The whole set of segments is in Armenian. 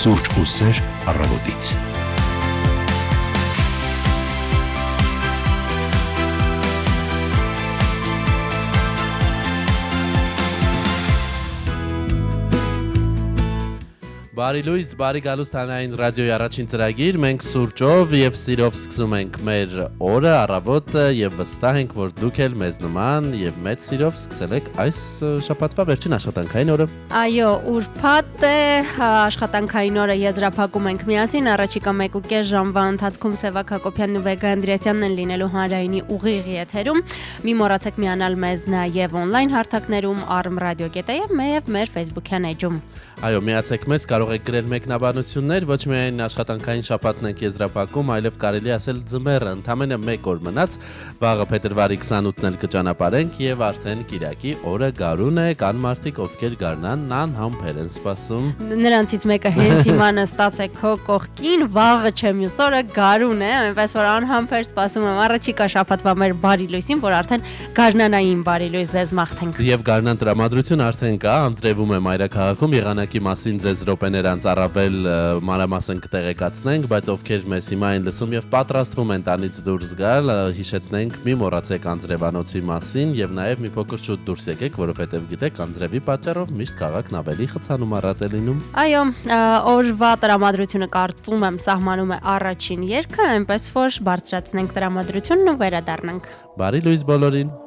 Սուրճ ու սեր առավոտից։ Բարի լույս, բարի գալուստ հանրային ռադիոյի առաջին ծրագիր, մենք սուրճով և սիրով սկսում ենք մեր օրը, առավոտը և վստահ ենք, որ դուք էլ մեզ նման և մեծ սիրով սկսել եք այս շաբաթվա վերջին աշխատանքային օրը։ Այո, ուրբաթ է, աշխատանքային օրը եզրափակում ենք միասին, առաջիկա 1.5 ժամվա ընթացքում Սևակ Հակոբյանն ու Վեգա Անդրեասյանն են լինելու հանրայինի ուղիղ եթերում։ Մի մոռացեք միանալ մեզ նաև on-line հարթակներում, arm.radio.am և մեր Facebook-յան էջում։ Այո, միացեք մեզ, կարող եք գրել մեկնաբանություններ, ոչ միայն աշխատանքային շաբաթն ենք եզրափակում, այլև կարելի ասել ձմեռը, ընդամենը 1 օր մնաց, վաղը փետրվարի 28-ն էլ կճանապարհենք եւ արդեն Կիրակի օրը գարուն է, կան մարդիկ, ովքեր գարնան անհամբեր են սպասում։ Նրանցից մեկը հենց հիմա նստած է քո կողքին, վաղը չէ, մյուս օրը գարուն է, այնպես որ անհամբեր սպասում եմ առաջիկա շաբաթվա մեր բարի լույսին, որ արդեն գարնանային բարի լույս ձեզ մաղթենք։ Եվ գարնան տրամադրություն արդեն կա, անձրևում է մայրաքաղաքում, եղանակի մասին ձեզ րոպեներ անց առավել մանրամասն կտեղեկացնենք, բայց ովքեր մեզ հիմա են լսում եւ պատրաստվում են տանից դուրս գալ, հիշեցնենք, մի մոռացեք անձրևանոցի մասին եւ նաեւ մի փոքր շուտ դուրս եկեք, որովհետեւ գիտեք, անձրևի պատճառով միշտ քաղաքն ավելի խցանում առատ է լինում։ Այո, օրվա տրամադրությունը կարծում եմ սահմանում է առաջին երգը, այնպես որ բարձրացնենք տրամադրությունն ու վերադառնանք։ Բարի լույս բոլորին։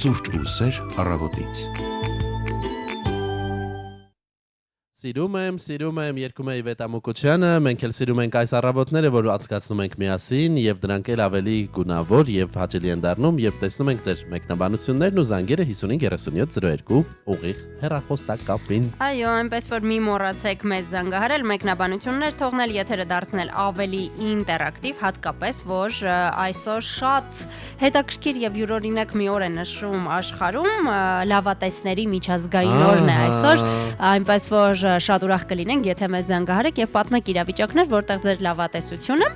Սուրճ ու սեր առավոտից։ Սիրում եմ երկում էի Վետամուկությանը, մենք էլ սիրում ենք այս առավոտները, որ անցկացնում ենք միասին եւ դրանք էլ ավելի գունավոր եւ հաճելի են դառնում, երբ տեսնում ենք ձեր մեկնաբանություններն ու զանգերը 553702 ուղիղ հեռախոսակապին։ Այո, այնպես որ մի մոռացեք մեզ զանգահարել, մեկնաբանություններ թողնել, եթերը դարձնել ավելի ինտերակտիվ, հատկապես որ այսօր շատ հետաքրքիր եւ յուրօրինակ մի օր է նշում աշխարհում, լավատեսների միջազգային օրն է այսօր, այնպես որ շատ ուրախ կլինենք, եթե մեզ զանգահարեք եւ պատմեք իրավիճակներ, որտեղ ձեր լավատեսությունը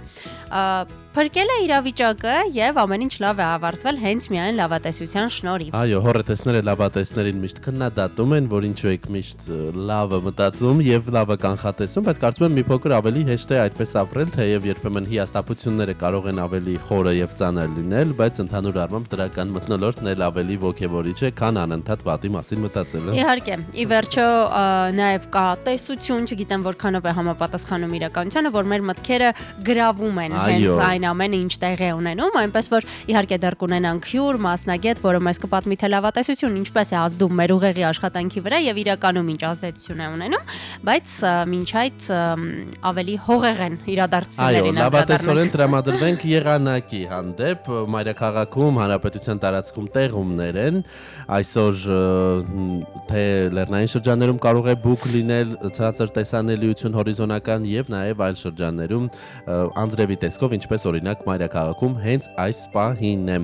փրկել է իրավիճակը եւ ամեն ինչ լավ է ավարտվել հենց միայն լավատեսության շնորհիվ։ Այո, հորետեսները լավատեսներին միշտ քննադատում են, որ ինչու եք միշտ լավը մտածում եւ լավը կանխատեսում, բայց կարծում եմ մի փոքր ավելի հեշտ է այդպես ապրել, թեև երբեմն հիասթափությունները կարող են ավելի խորը եւ ծանր լինել, բայց ընդհանուր առմամբ դրական մթնոլորտն էլ ավելի ոգևորիչ է, քան անընդհատ վատի մասին մտածելը։ Իհարկե, ի վերջո նաեւ կա տեսություն, չգիտեմ որքանով է համապատասխանում իրականությանը, որ մեր մտքերը գրավում են հենց այն ամենը ինչ տեղի է ունենում, այնպես որ իհարկե դեռ կունենանք հյուր, մասնագետ, որը մեզ կպատմի թե լավատեսություն ինչպես է ազդում մեր ուղեղի աշխատանքի վրա եւ իրականում ինչ ազդեցություն է ունենում, բայց մինչ այդ ավելի հողեղեն իրադարձություններին անդրադառնանք։ Այո, լավատեսորեն տրամադրվենք եղանակի հանդեպ մայրաքաղաքում, հանրապետության տարածքում տեղումներ են, այսօր թե լեռնային շրջաններում կարող է բուք լինել, ցածր տեսանելիություն հորիզոնական եւ նաեւ այլ շրջաններում անձրևի տեսքով, ինչպես օրինակ մայրաքաղաքում հենց այս պահին է։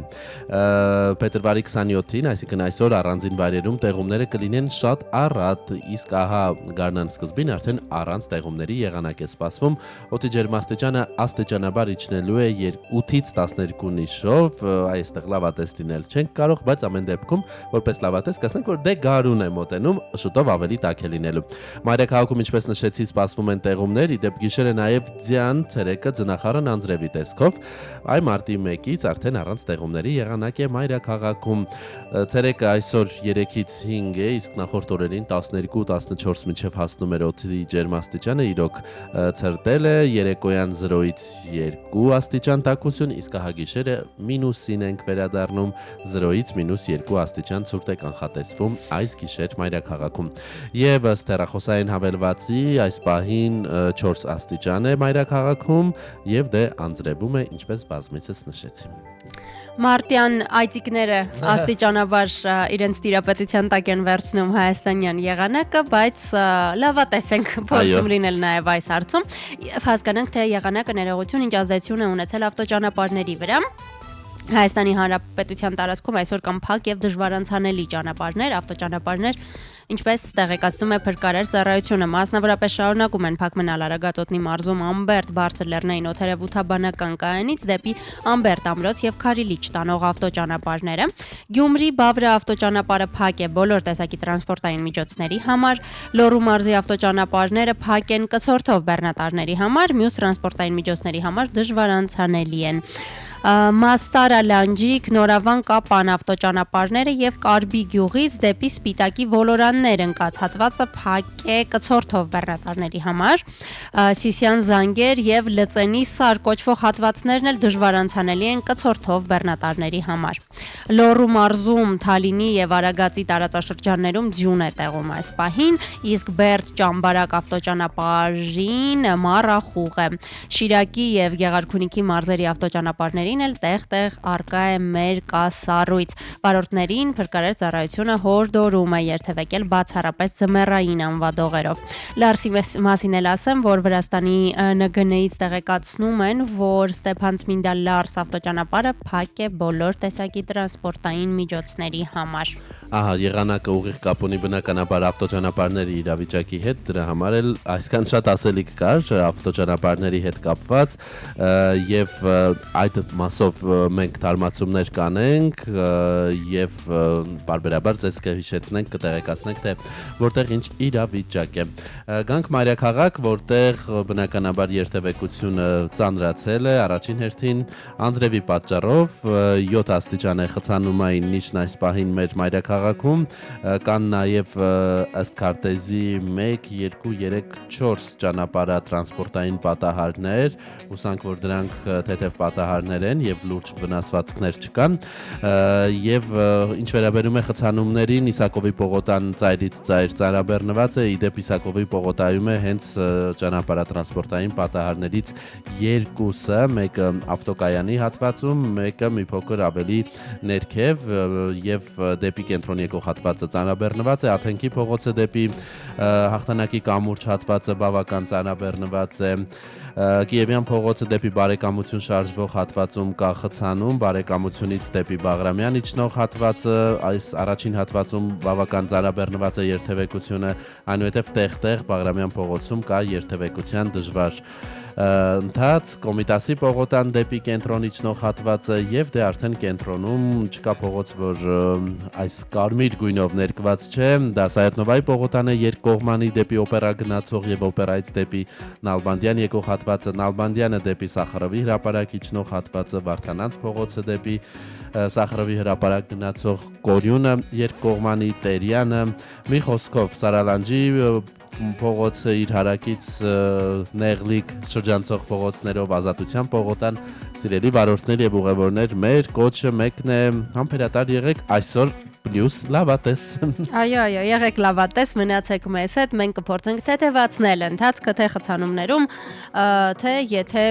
Փետրվարի 27-ին, այսինքն այսօր առանձին վայրերում տեղումները կլինեն շատ առատ, իսկ ահա գարնան սկզբին արդեն առանց տեղումների եղանակ է սպասվում։ Օդի ջերմաստիճանը աստիճանաբար իջնելու է 8-ից 12 նիշով, այստեղ լավատես լինել չենք կարող, բայց ամեն դեպքում որպես լավատես կասենք, որ դե գարուն է մոտենում, շուտով ավելի տաք է լինելու։ Մայրաքաղաքում, ինչպես նշեցի, սպասվում են տեղումներ, ի դեպ գիշերը նաև ձյան ցերեկը ձնախառն անձրևի տեսքով, այ մարտի 1-ից արդեն առանց տեղումների եղանակ է մայրաքաղաքում։ Ցերեկը այսօր 3-ից 5 է, իսկ նախորդ օրերին 12-14 մինչև հասնում էր օդի ջերմաստիճանը, իրոք ցրտել է, երեկոյան 0-ից 2 աստիճան տաքություն, իսկ ահա գիշերը մինուսին ենք վերադառնում, 0-ից -2 աստիճան ցուրտ է կանխատեսվում այս գիշեր մայրաքաղաքում։ Եվ ըստ հեռախոսային հավելվածի այս պահին 4 աստիճան է մայրաքաղաքում եւ դե անձրևում է, ինչպես բազմիցս նշեցի։ Մարտյան այծիկները աստիճանաբար իրենց տիրապետության տակ են վերցնում հայաստանյան եղանակը, բայց լավատես ենք փորձում լինել նաև այս հարցում եւ հասկանանք, թե եղանակը ներողություն ինչ ազդեցություն է ունեցել ավտոճանապարհների վրա։ Հայաստանի Հանրապետության տարածքում այսօր կան փակ եւ դժվարանցանելի ճանապարհներ, ավտոճանապարհներ, ինչպես տեղեկացնում է փրկարար ծառայությունը, մասնավորապես շարունակում են փակ մնալ Արագածոտնի մարզում Ամբերտ բարձր լեռնային օդերևութաբանական կայանից դեպի Ամբերտ ամրոց եւ Քարիլիչ տանող ավտոճանապարհները։ Գյումրի Բավրա ավտոճանապարհը փակ է բոլոր տեսակի տրանսպորտային միջոցների համար, Լոռու մարզի ավտոճանապարհները փակ են կցորդով բեռնատարների համար, մյուս տրանսպորտային միջոցների համար դժվարանցանելի են։ Մաստարա Լանջիկ, Նորավան Կապան ավտոճանապարհները եւ Կարբի գյուղից դեպի Սպիտակի ոլորաններ ընկած հատվածը փակ է կցորդով բեռնատարների համար, Սիսյան Զանգեր եւ Լծենի Սար կոչվող հատվածներն էլ դժվարանցանելի են կցորդով բեռնատարների համար։ Լոռու մարզում Թալինի եւ Արագածի տարածաշրջաններում ձյուն է տեղում այս պահին, իսկ Բերդ Ճամբարակ ավտոճանապարհին մառախուղ է։ Շիրակի եւ Գեղարքունիքի մարզերի ավտոճանապարհների էլ տեղ-տեղ արկա է մեր կասառույց։ Վարորդներին փրկարար ծառայությունը հորդորում է երթևեկել բացառապես ձմեռային անվադողերով։ Լարսի մասին էլ ասեմ, որ Վրաստանի ՆԳՆ-ից տեղեկացնում են, որ Ստեփանցմինդա Լարս ավտոճանապարհը փակ է բոլոր տեսակի տրանսպորտային միջոցների համար։ Ահա, եղանակը ուղիղ կապ ունի բնականաբար ավտոճանապարհների իրավիճակի հետ, դրա համար էլ այսքան շատ ասելիք կար ավտոճանապարհների հետ կապված եւ այդ մասով մենք թարմացումներ կանենք եւ բարբերաբար ձեզ կհիշեցնենք, կտեղեկացնենք, թե որտեղ ինչ իրավիճակ է։ Գանք մայրաքաղաք, որտեղ բնականաբար երթևեկությունը ծանրացել է առաջին հերթին անձրևի պատճառով 7 աստիճան է խցանումային նիշն այս պահին մեր մայրաքաղաքում, կան նաեւ ըստ քարտեզի 1, 2, 3, 4 ճանապարհատրանսպորտային պատահարներ, հուսանք որ դրանք թեթև պատահարներ են են եւ լուրջ վնասվածքներ չկան եւ ինչ վերաբերում է խցանումներին Իսակովի պողոտան ծայրից ծայր ծանրաբեռնված է իդեպ Իսակովի պողոտայում է հենց ճանապարհատրանսպորտային պատահարներից երկուսը մեկը ավտոկայանի հատվածում մեկը մի փոքր ավելի ներքև եւ դեպի կենտրոն եկող հատվածը ծանրաբեռնված է Աթենքի փողոցը դեպի հաղթանակի կամուրջ հատվածը բավական ծանրաբեռնված է Կիևյան փողոցը դեպի Բարեկամություն շարժվող հատվածում կա խցանում, Բարեկամությունից դեպի Բաղրամյան իջնող հատվածը, այս առաջին հատվածում բավական ծանրաբեռնված է երթևեկությունը, այնուհետև տեղ-տեղ Բաղրամյան փողոցում կա երթևեկության դժվար ընթաց, Կոմիտասի պողոտան դեպի կենտրոն իջնող հատվածը եւ դե արդեն կենտրոնում չկա փողոց, որ այս կարմիր գույնով ներկված չէ, դա Սայատնովայի պողոտան է երկկողմանի դեպի օպերա գնացող եւ օպերայից դեպի Նալբանդյան եկող հատվածը, Նալբանդյանը դեպի Սախարովի հրապարակ իջնող հատվածը, Վարդանանց փողոցը դեպի Սախարովի հրապարակ գնացող Կորյունը երկկողմանի Տերյանը, մի խոսքով Սարալանջի փողոցը իր հարակից նեղլիկ շրջանցող փողոցներով ազատության փողոտան սիրելի վարորդներ եւ ուղևորներ մեր կոչը մեկն է համբերատար եղեք այսօր պլյուս լավատես Այո, եղեք լավատես, մնացեք մեզ հետ, մենք կփորձենք թեթևացնել ընթացքը թե խցանումներում, թե եթե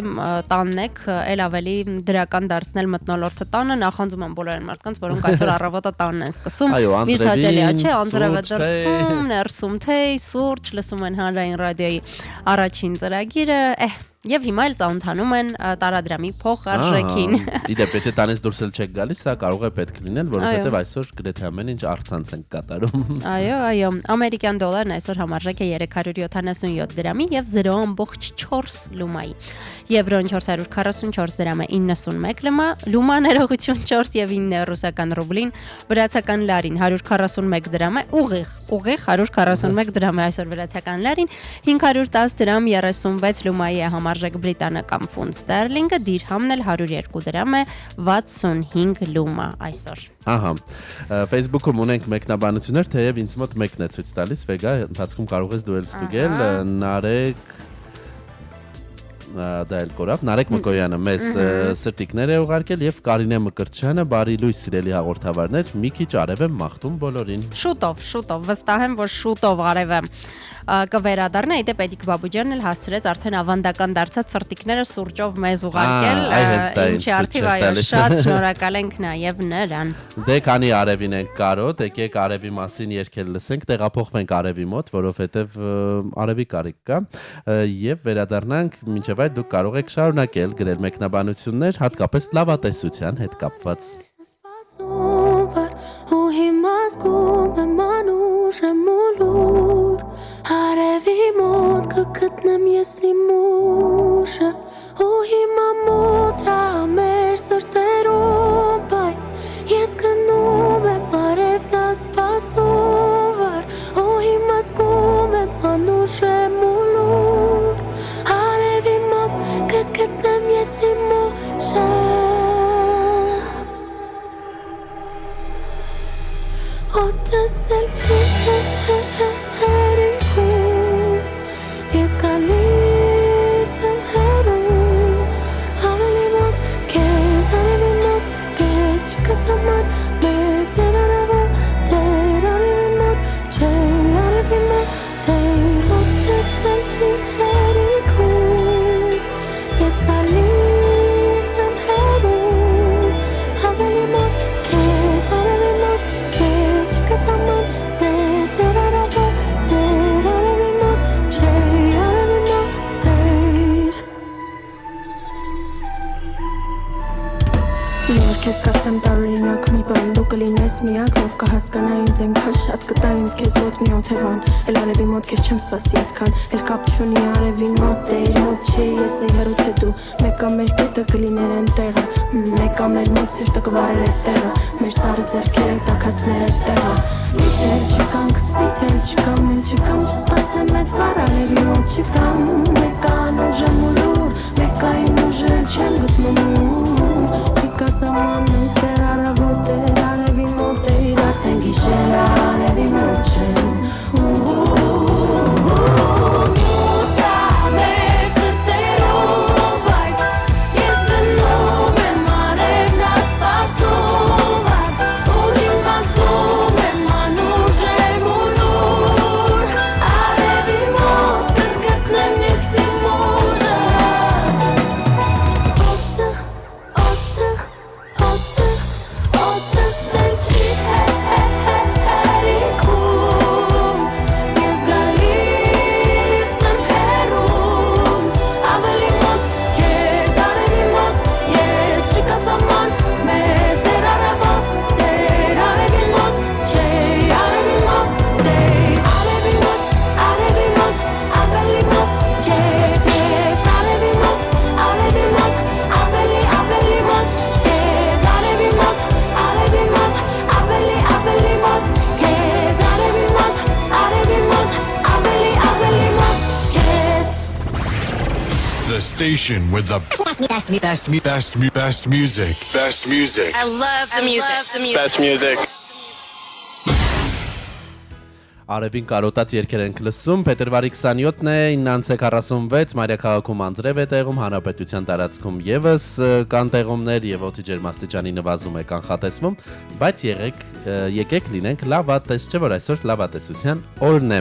տանն եք, ել ավելի դրական դարձնել մթնոլորտը տանը, նախանձում եմ բոլոր մարդկանց, որոնք այսօր առավոտը տանն են սկսում։ Միշտ հաճելի է, չէ, անձրևը դրսում, ներսում թեյ, սուրճ, լսում են հանրային ռադիոյի առաջին ծրագիրը, Եվ հիմա էլ ծանոթանում են տարադրամի փոխարժեքին։ Իդեպ, եթե տանից դուրս էլ չեք գալիս, սա կարող է պետք լինել, որովհետև այսօր գրեթե ամեն ինչ առցանց ենք կատարում։ Այո, ամերիկյան դոլարն այսօր համարժեք է 377 դրամի եւ 0.4 լումայի։ Եվրոն 444 դրամ է 91 լումա, ներողություն 4 եւ 9 ռուսական ռուբլին, վրացական լարին 141 դրամ է, ուղիղ 141 դրամ է այսօր վրացական լարին, 510 դրամ 36 լումայի է համարժեք բրիտանական ֆունտ ստերլինգը, դիրհամն էլ 102 դրամ է 65 լումա այսօր։ Ահա, Facebook-ում ունենք մեկնաբանություններ, թեև ինձ մոտ մեկն է ցույց տալիս, վեգա, ընթացքում կարող ես դու էլ ստուգել, Նարեկ դա էլ կորավ, Նարեկ Մկոյանը մեզ սրտիկներ է ուղարկել եւ Կարինե Մկրտչյանը, բարի լույս սիրելի հաղորդավարներ, մի քիչ արև եմ մաղթում բոլորին։ Շուտով, վստահ եմ, որ շուտով արև եմ կվերադառնա, իդեպ Էդիկ Բաբուջյանն էլ հասցրեց արդեն ավանդական դարձած սրտիկները սուրճով մեզ ուղարկել, ինչի արդիվ այո, շատ շնորհակալ ենք նաև նրան։ Դե քանի արևին ենք կարոտ, եկեք արևի մասին երգել լսենք, տեղափոխվենք արևի մոտ, որովհետև արևի կարիք կա եւ վերադառնանք, մինչեւ այդ դուք կարող եք շարունակել գրել մեկնաբանություններ, հատկապես լավատեսության հետ կապված։ Ու հիմա զգում եմ անուշ եմ ուլուր Արևի մոտ կգտնեմ ես իմ ուժը Ու հիմա մոտ է մեր սրտերում Բայց ես գնում եմ արևն ասպասում վար Ու հիմա զգում եմ անուշ եմ ուլուր Արևի մոտ կգտնեմ ես իմ ուժը Օտս էլ չի հերիքում, ես գալիս եմ հերում Ավելի մոտ կեզ, արևի մոտ, ես չկասաման մեզ Դեր արևը, դեր արևի մոտ, չէ արևի մոտ, դեր Օտս էլ չի հերիքում, ես գալիս եմ հերում Ավելի մոտ կեզ, արևի մոտ, Kasaman, mes der arava, der aravi mot, che aravi mot, der. Ես քեզ կասեմ տարօրինակ մի բան, դու կլինես միակ, ով կհասկանա ինձ այնքան շատ կտա ինձ քեզ մոտ մի օթևան, էլ արևի մոտ քեզ չեմ սպասի այդքան, էլ կապ չունի արևի մոտ, դեր մոտ չէ, ես էի հեռու թե դու, մեկը մեր կետը կլիներ են տեղը, մեկը մեր մոտ սիրտը կվարեր այդ տեղը, մեր սարը ձեռքերը տաքացներ այդ տեղը, միթել չկամ, չսպասեմ այդ վար արևի մոտ չկամ, մեկը անուժ եմ ուլուր, մեկը իմ ուժը չեմ գտնում Kasaman mes der arava, der aravi mot, der արդեն գիշեր արևի մոտ չեմ Մոտ է մեր սրտերում, բայց ես գնում եմ The station with the best music. Best music. I love the music. Best music. Արևին կարոտած երկեր ենք լսում, փետրվարի 27-ն է, 9:46, Մայրաքաղաքում անձրև է տեղում, հանրապետության տարածքում եւս կան տեղումներ եւ օդի ջերմաստիճանի նվազում է կանխատեսվում, բայց եկեք լինենք լավատես, չէ՞ որ այսօր լավատեսության օրն է։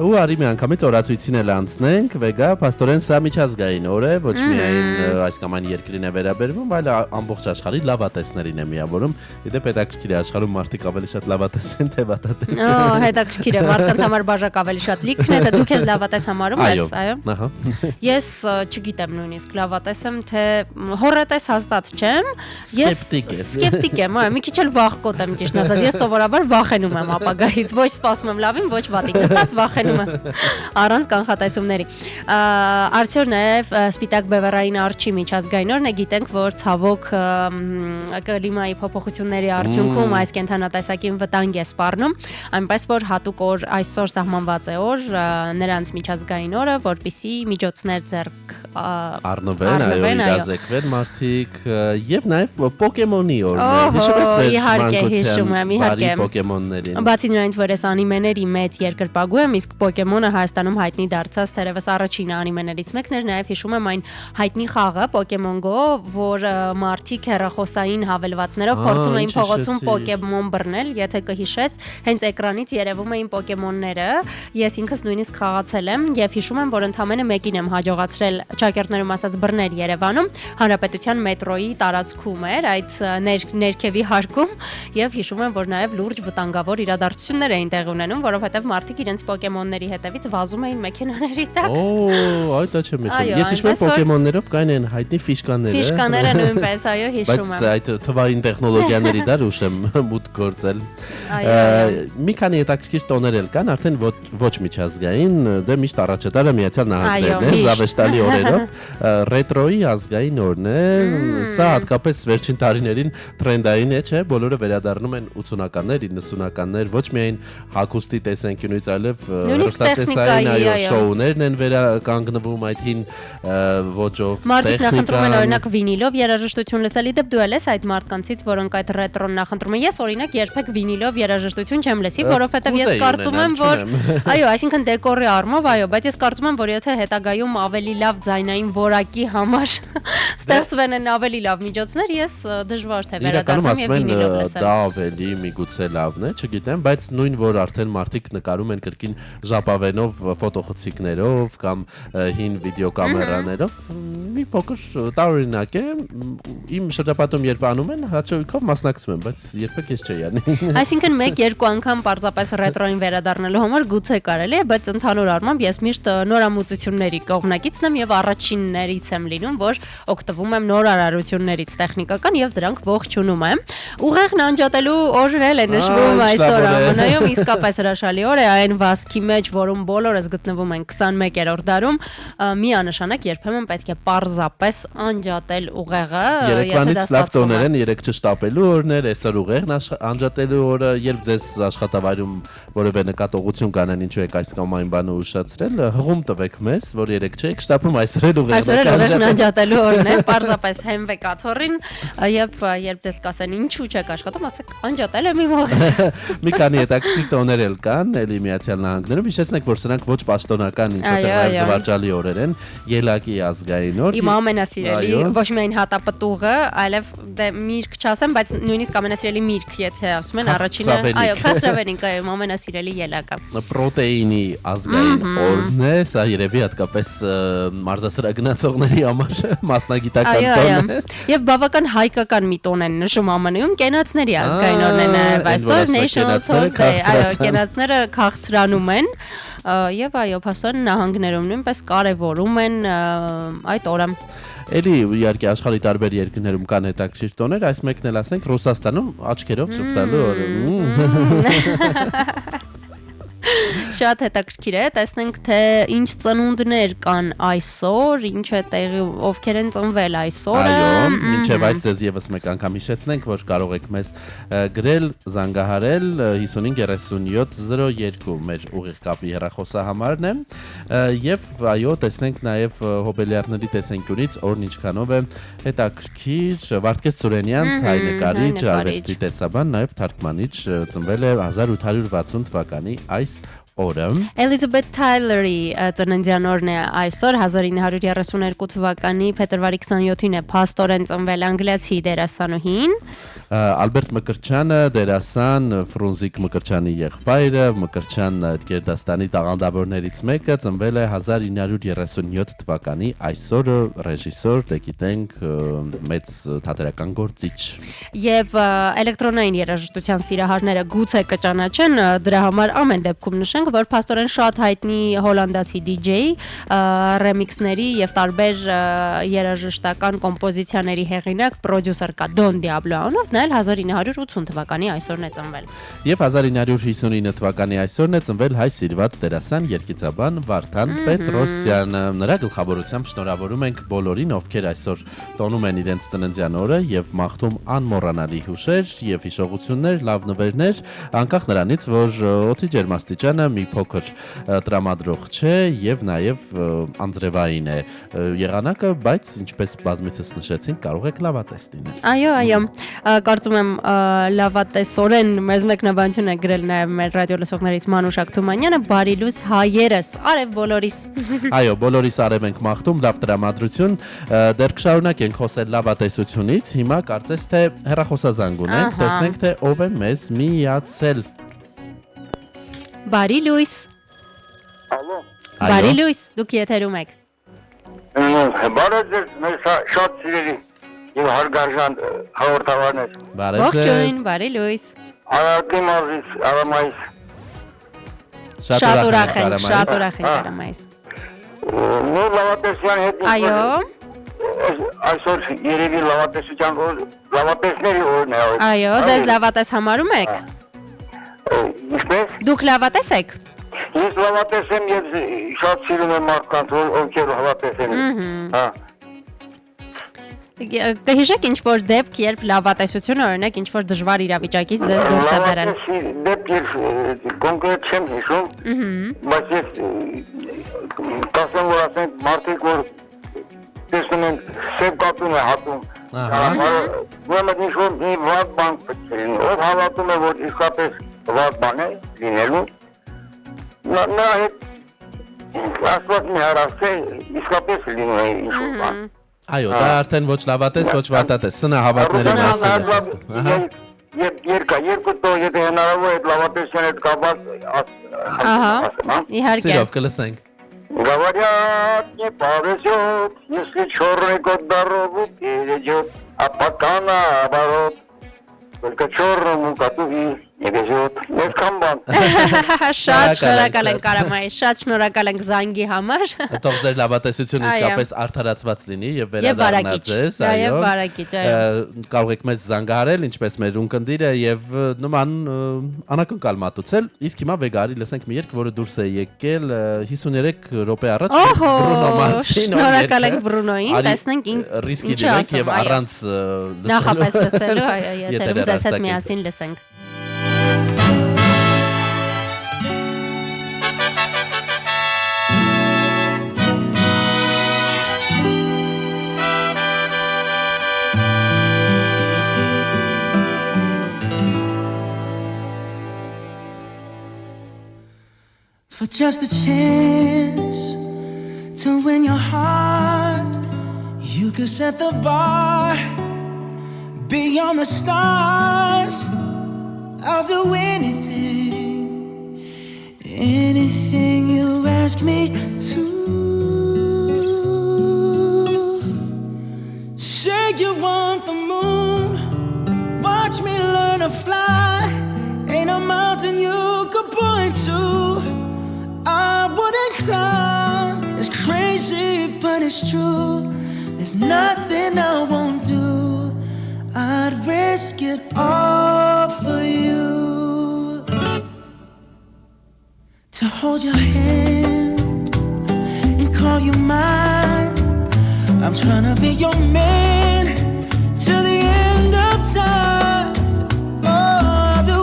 Ու արի մի անգամից օրացույցին էլ անցնենք, վեգա, փաստորեն սա միջազգային օր է, ոչ միայն այս կամ այն երկրին է վերաբերվում, այլ ամբողջ աշխարհի լավատեսներին է միավորում։ Իդեպ հետաքրքիր է աշխարհում մարդիկ ավելի շատ լավատես են, թե վատատես։ Հետաքրքիր է, մարդկանց համար բաժակ ավելի շատ լիքն է, դու քեզ լավատես համարում ես, այո։ Ահա։ Ես չգիտեմ նույնիսկ լավատես եմ, թե հոռետես հաստատ չեմ։ Ես սկեպտիկ եմ, այո, մի քիչ էլ վախկոտ եմ ճիշտ ասած։ Ես սովորաբար վախենում եմ ապագայից, ոչ սպասում եմ լավին, ոչ վատին, նստած վախենում եմ առանց կանխատեսումների։ Արդյոք նաև սպիտակ բևեռային արջի միջազգային օրն է, գիտենք, որ ցավոք կլիմայի փոփոխությունների արդյունքում այս կենդանատեսակին վտանգ է սպառնում, այնպես որ հատուկ օր այսօր սահմանված է օր նրանց միջազգային օրը, որպեսզի միջոցներ ձեռք առնվեն, այո, իրազեկվեն մարդիկ եւ նաեւ Պոկեմոնի օրն է։ Հիշում ես իհարկե հիշում եմ, իհարկե Պոկեմոններին։ Բացի նրանից, որ ես անիմեների մեծ երկրպագու եմ, իսկ Պոկեմոնը Հայաստանում հայտնի դարձած թերևս առաջին անիմեներից մեկն էր, նաեւ հիշում եմ այն հայտնի խաղը Pokemon Go, որ մարդիկ հեռախոսային հավելվածներով փորձում էին փողոցում Պոկեմոն բռնել, եթե կհիշես, հենց էկրանից երևում էին Պոկեմոնները, ես ինքս նույնիսկ խաղացել եմ եւ հիշում եմ, որ ընդամենը մեկին եմ հաջողացրել ճակերտներում ասած բռնել Երևանում, Հանրապետության մետրոյի տարածքում էր այդ ներքևի հարկում եւ հիշում եմ, որ նաեւ լուրջ վտանգավոր իրադարձություններ էին տեղի ունենում, որովհետեւ մարդիկ իրենց Պոկեմոնների հետևից վազում էին մեքենաների տակ։ Այ դա չեմ հիշում։ Ես հիշում եմ Պոկեմոններով կային այն հայտնի ֆիշկաները։ Ֆիշկաները նույնպես, այո, հիշում եմ։ Բայց այդ թվային տեխնոլոգիաների դար ուշ եմ մուտք գործել։ Մի քանի հետաքրքիր տոներ էլ կան, արդեն ոչ միջազգային, դե միշտ առաջ է տալը Միացյալ Նահանգներն է, զավեշտալի օրերով, ռետրոյի ազգային օրն է, սա հատկապես վերջին տարիներին տրենդային է, չէ՞, բոլորը վերադառնում են 80-ականներ, 90-ականներ, ոչ միայն հագուստի տեսանկյունից, այլև հեռուստատեսային այո շոուներն են վերականգնվում այդ հին ոճով։ Մարդիկ նախընտրում են օրինակ վինիլով երաժշտություն լսել, իդեպ դու ես այդ մարդկանցից, որոնք այդ ռետրոն նախընտրում են։ Ես օրինակ երբեք վինիլով երաժշտություն չեմ լսի, որովհետև ես կարծում եմ, որ այո, այսինքն դեկորի առումով, այո, բայց ես կարծում եմ, որ եթե հետագայում ավելի լավ ձայնային որակի համար ստեղծվեն են ավելի լավ միջոցներ, ես դժվար թե վերադառնամ եւ վինիլով լսեմ։ Դա ավելի միգուցե լավն է, չգիտեմ, բայց նույն որ արդեն մարդիկ նկարում են կրկին ժապավենով, ֆոտոխցիկներով կամ հին վիդեոկամերաներով, մի փոքր տարօրինակ է, իմ շրջապատում երբ անում են, հաճույքով մասնակցում եմ, բայց երբեք ես չէի անի։ Այսինքն 1-2 անգամ պարզապես ռետրոին վերադառնալու համար գուցե կարելի է, բայց ընդհանուր առմամբ ես միշտ նորամուծությունների կողմնակիցն եմ եւ առաջիններից եմ լինում, որ օգտվում եմ նոր արարություններից տեխնիկական եւ դրանք ողջունում եմ։ Ուղեղն անջատելու օրն էլ է նշվում այսօր ԱՄՆ-ում, իսկապես հրաշալի օր է այն վազքի մեջ, որում բոլորս գտնվում են 21-րդ դարում, միանշանակ երբեմն պետք է պարզապես անջատել ուղեղը, եթե դա ստացվում է։ Երեք չշտապելու օրն էր, այսօր ուղեղն անջատելու օրը, երբ ձեզ աշխատավայրում որևէ նկատողություն կանեն, ինչու եք այս կամ այն բանը ուշացրել, հղում տվեք մեզ, որ երեք չեք շտապում, այսօր էլ ուղեղն անջատելու օրն է, պարզապես հենվեք աթոռին եւ երբ ձեզ կասեն ինչու չեք աշխատում, ասեք անջատել եմ իմ ուղեղը։ Մի քանի հետաքրքիր տոներ էլ կան, էլի Միացյալ Նահանգներում, հիշեցնենք, որ սրանք ոչ պաշտոնական ինչ-որ զվարճալի օրեր են, ելակի ազգային օր։ Իմ ամենասիրելի, ոչ միայն հատապտուղը, այլև դե միրգ չասեմ, բայց նույնիսկ ամենասիրելի միրգ, եթե ասում են առաջինը, այո, քաստրավենիկը իմ ամենասիրելի ելակը։ Պրոտեինի ազգային օրն է, սա երևի հատկապես մարզասրագնացողների համար մասնագիտական տոն է։ Եվ բավական հայկական մի տոն են նշում ԱՄՆ-ում, կենացների ազգային օրն է նաև այսօր, National Thursday, այո, կենացները քաղցրանում են եւ այո, փաստորեն նահանգներում նույնպես կարևորում են այդ օրը։ Էլի իհարկե աշխարհի տարբեր երկրներում կան հետաքրքիր տոներ, այս մեկն էլ ասենք Ռուսաստանում աչքերով շփտալու օրը։ Շատ հետաքրքիր է, տեսնենք թե ինչ ծնունդներ կան այսօր, ինչ է տեղի, ովքեր են ծնվել այսօր։ Այո, մինչև այդ ձեզ եւս մեկ անգամ հիշեցնենք, որ կարող եք մեզ գրել, զանգահարել 553702 մեր ուղիղ կապի հեռախոսահամարն է։ Եվ այո, տեսնենք նաեւ հոբելյարների տեսանկյունից օրն ինչքանով է հետաքրքիր։ Վարդգես Սուրենյանց հայ նկարիչ, արվեստի տեսաբան, նաեւ թարգմանիչ ծնվել է 1860 թվականի այս օրը։ Elizabeth Taylor-ի ծննդյան օրն է այսօր 1932 թվականի փետրվարի 27-ին է փաստորեն ծնվել անգլիացի դերասանուհին։ Ալբերտ Մկրտչյանը դերասան, Ֆրունզիկ Մկրտչյանի եղբայրը, Մկրտչյան Գերդաստանի տաղանդավորներից մեկը ծնվել է 1937 թվականի այսօրը ռեժիսոր, դե գիտենք, մեծ թատերական գործիչ։ Եվ էլեկտրոնային երաժշտության սիրահարները գուցե կճանաչեն, դրա համար ամեն դեպքում նշենք, որ փաստորեն շատ հայտնի հոլանդացի DJ ռեմիքսների եւ տարբեր երաժշտական կոմպոզիցիաների հեղինակ, պրոդյուսեր կա Don Diablo անով, նա էլ 1980 թվականի այսօրն է ծնվել։ Եվ 1959 թվականի այսօրն է ծնվել հայ սիրված դերասան, երգիծաբան Վարդան Պետրոսյանը։ Նրա գլխավորությամբ շնորհավորում ենք բոլորին, ովքեր այսօր տոնում են իրենց ծննդյան օրը եւ մաղթում անմոռանալի հուշեր եւ հիշողություններ, լավ նվերներ, անկախ նրանից, որ օդի ջերմաստիճանը մի փոքր տրամադրող չէ եւ նաեւ անձրևային է եղանակը, բայց ինչպես բազմիցս նշեցինք, կարող եք լավատես լինել։ Այո, կարծում եմ լավատեսորեն մեզ մեկնաբանություն է գրել նաեւ մեր ռադիո լսողներից Մանուշակ Թումանյանը, բարի լույս հայերս, արև բոլորիս։ Այո, բոլորիս արև ենք մաղթում, լավ տրամադրություն, դեռ կշարունակենք խոսել լավատեսությունից, հիմա կարծես թե հեռախոսազանգ ունենք, տեսնենք թե ով է մեզ միացել։ Բարի լույս։ Ալո։ Բարի լույս, դուք եթերում եք։ Բարև ձեզ, մեր շատ սիրելի եւ հարգարժան հաղորդավարներ։ Բարև ձեզ։ Ողջույն, բարի լույս։ Արարատի մարզից Արամայից։ Շատ ուրախ ենք Արամայից։ Նոր լավատեսյան հետ։ Այո։ Այսօր երևի լավատեսության լավատեսների օրն է։ Այո, ձեզ լավատես համարում եք։ Ինչպես։ Դուք լավատես եք։ Ես լավատես եմ եւ շատ սիրում եմ մարդկանց, ովքեր լավատես են։ Հա։ Կհիշեք ինչ-որ դեպք, երբ լավատեսությունը օրինակ ինչ-որ դժվար իրավիճակից ձեզ դուրս է բերել։ Դեպք կոնկրետ չեմ հիշում, բայց ես կասեմ, որ ասենք մարդիկ, որ տեսնում են սև կատուն է հատում, ուրեմն ինչ-որ մի վատ բան պետք է լինի, ով հավատում է, որ իսկապես վատ բան է լինելու, նա հետ ասված մի հարավց է, իսկապես լինում է ինչ-որ բան։ Այո, դա արդեն ոչ լավատես, ոչ վատատես, սնահավատների մասին է։ Եվ երկու տող, եթե հնարավոր է լավատեսյան հետ կապած Իհարկե։ Սիրով կլսենք։ Говорят, не повезет, если черный кот дорогу перейдет, а пока наоборот, только черному коту не везет. Ես կամբան։ Շատ շնորհակալ ենք Արամայի, շատ շնորհակալ ենք զանգի համար։ Թող ձեր լավատեսությունը իսկապես արդարացված լինի եւ վերադառնա ձեզ, այո։ Եվ բարակիչ, այո։ Կարող եք մեզ զանգահարել, ինչպես մեր ունկնդիրը եւ նման անակնկալ մատուցել։ Իսկ հիմա վեգարի լսենք մի երգ, որը դուրս է եկել 53 րոպե առաջ Բրունո Մարսին։ Շնորհակալ ենք Բրունոին, տեսնենք ռիսկի դրենք եւ առանց նախապես լսելու, այո, եթերում ձեզ հետ միասին լսենք։ For just a chance to win your heart, you could set the bar beyond the stars. I'll do anything, anything you ask me to. Say you want the moon, watch me learn to fly. Ain't a mountain you could point to I wouldn't climb. It's crazy, but it's true. There's nothing I won't do. I'd risk it all for you. hold your hand and call you mine. I'm trying to be your man till the end of time. Oh, I'll do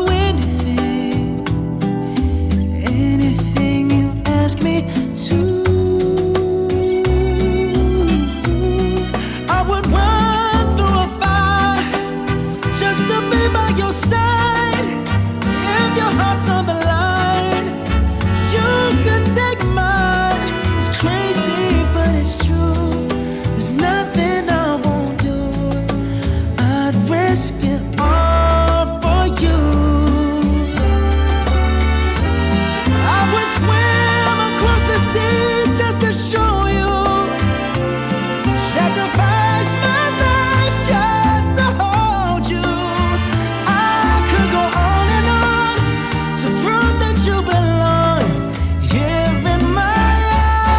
anything you ask me to. I would run through a fire just to be by your side. If your heart's on the line, you could take mine. It's crazy, but it's true. There's nothing I won't do. I'd risk it all for you. I would swim across the sea just to show you. Sacrifice my life just to hold you. I could go on and on to prove that you belong here in my arms.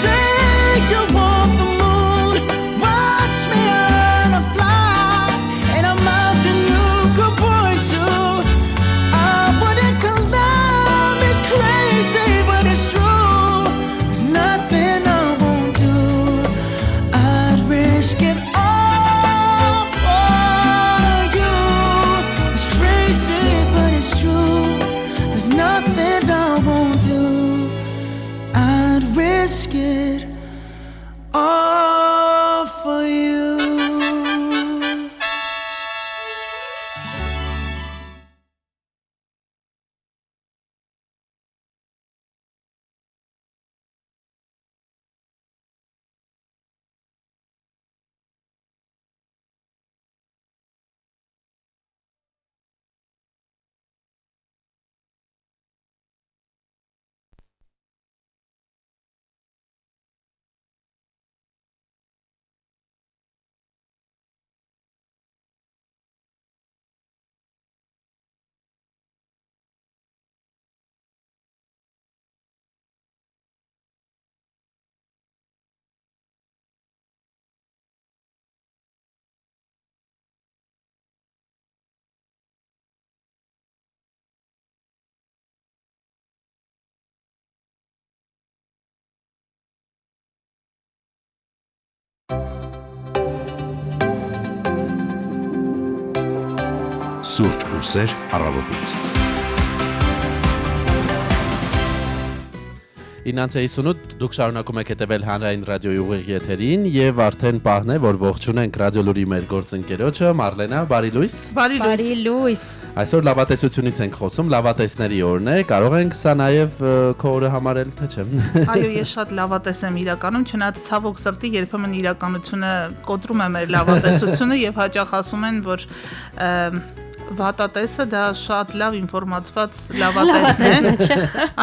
Say you want the moon, watch me earn a fly, and a mountain you could point to. I wouldn't climb, it's crazy, but it's true. There's nothing I won't do. I'd risk it all for you. It's crazy, but it's true. There's nothing I won't do. I'd risk it all for you. Սուրճ ու սեր առավոտից։ 9:58 դուք շարունակում եք հետևել Հանրային ռադիոյի ուղիղ եթերին եւ արդեն պահն է, որ ողջունենք ռադիոլուրի մեր գործընկերոջը Մարլենա, բարի լույս։ Բարի լույս։ Այսօր լավատեսությունից ենք խոսում, լավատեսների օրն է, կարող ենք սա նաեւ քո օրը համարել, թե չէ։ Այո, ես շատ լավատես եմ իրականում, չնայած ցավոք սրտի երբեմն իրականությունը կոտրում է մեր լավատեսությունը եւ հաճախ ասում են, որ վատատեսը դա շատ լավ ինֆորմացված լավատեսն է։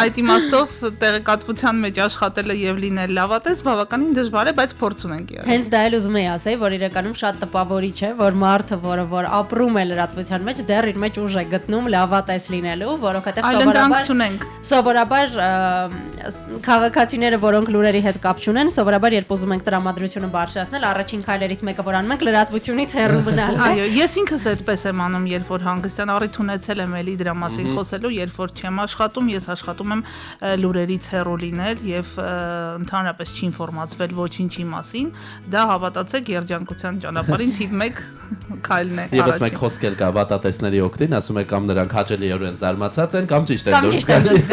Այդ իմաստով տեղեկատվության մեջ աշխատելը եւ լինել լավատես բավականին դժվար է, բայց փորձ ունենք իրար։ Հենց դա էլ ուզում եի ասել, որ իրականում շատ տպավորիչ է, որ մարդը, որ ապրում է լրատվության մեջ, դեռ իր մեջ ուժ է գտնում լավատես լինելու, որովհետեւ սովորաբար քաղաքացիները, որոնք լուրերի հետ կապ չունեն, սովորաբար երբ ուզում ենք տրամադրությունը բարձրացնել, առաջին քայլերից մեկը որ անում ենք լրատվությունից հեռու մնալն է։ Այո, ես ինքս այդպես եմ անում, երբ որ հանգստյան առիթ ունեցել եմ էլի դրա մասին խոսելու, երբ որ չեմ աշխատում, ես աշխատում եմ լուրերից հեռու լինել եւ ընդհանրապես չինֆորմացվել ոչինչի մասին, դա հավատացեք երջանկության ճանապարհին թիվ 1 քայլն է։ Եվս մեկ խոսք էլ կա վատատեսների օգտին, ասում է կամ նրանք հաճելիորեն զարմացած են, կամ ճիշտ են դուրս գալիս,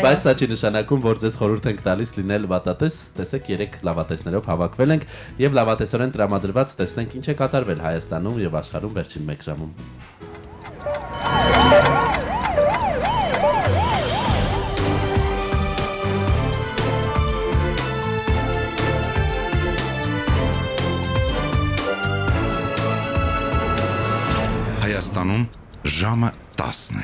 բայց սա չի նշանակում, որ ձեզ խորհուրդ ենք տալիս լինել վատատես, տեսեք 3 լավատեսներով հավաքվել ենք եւ լավատեսորեն տրամադրված տեսնենք ինչ է կատարվել Հայաստանում եւ աշխարհում վերջին 1 ժամում։ Հայաստանում ժամը 10 է։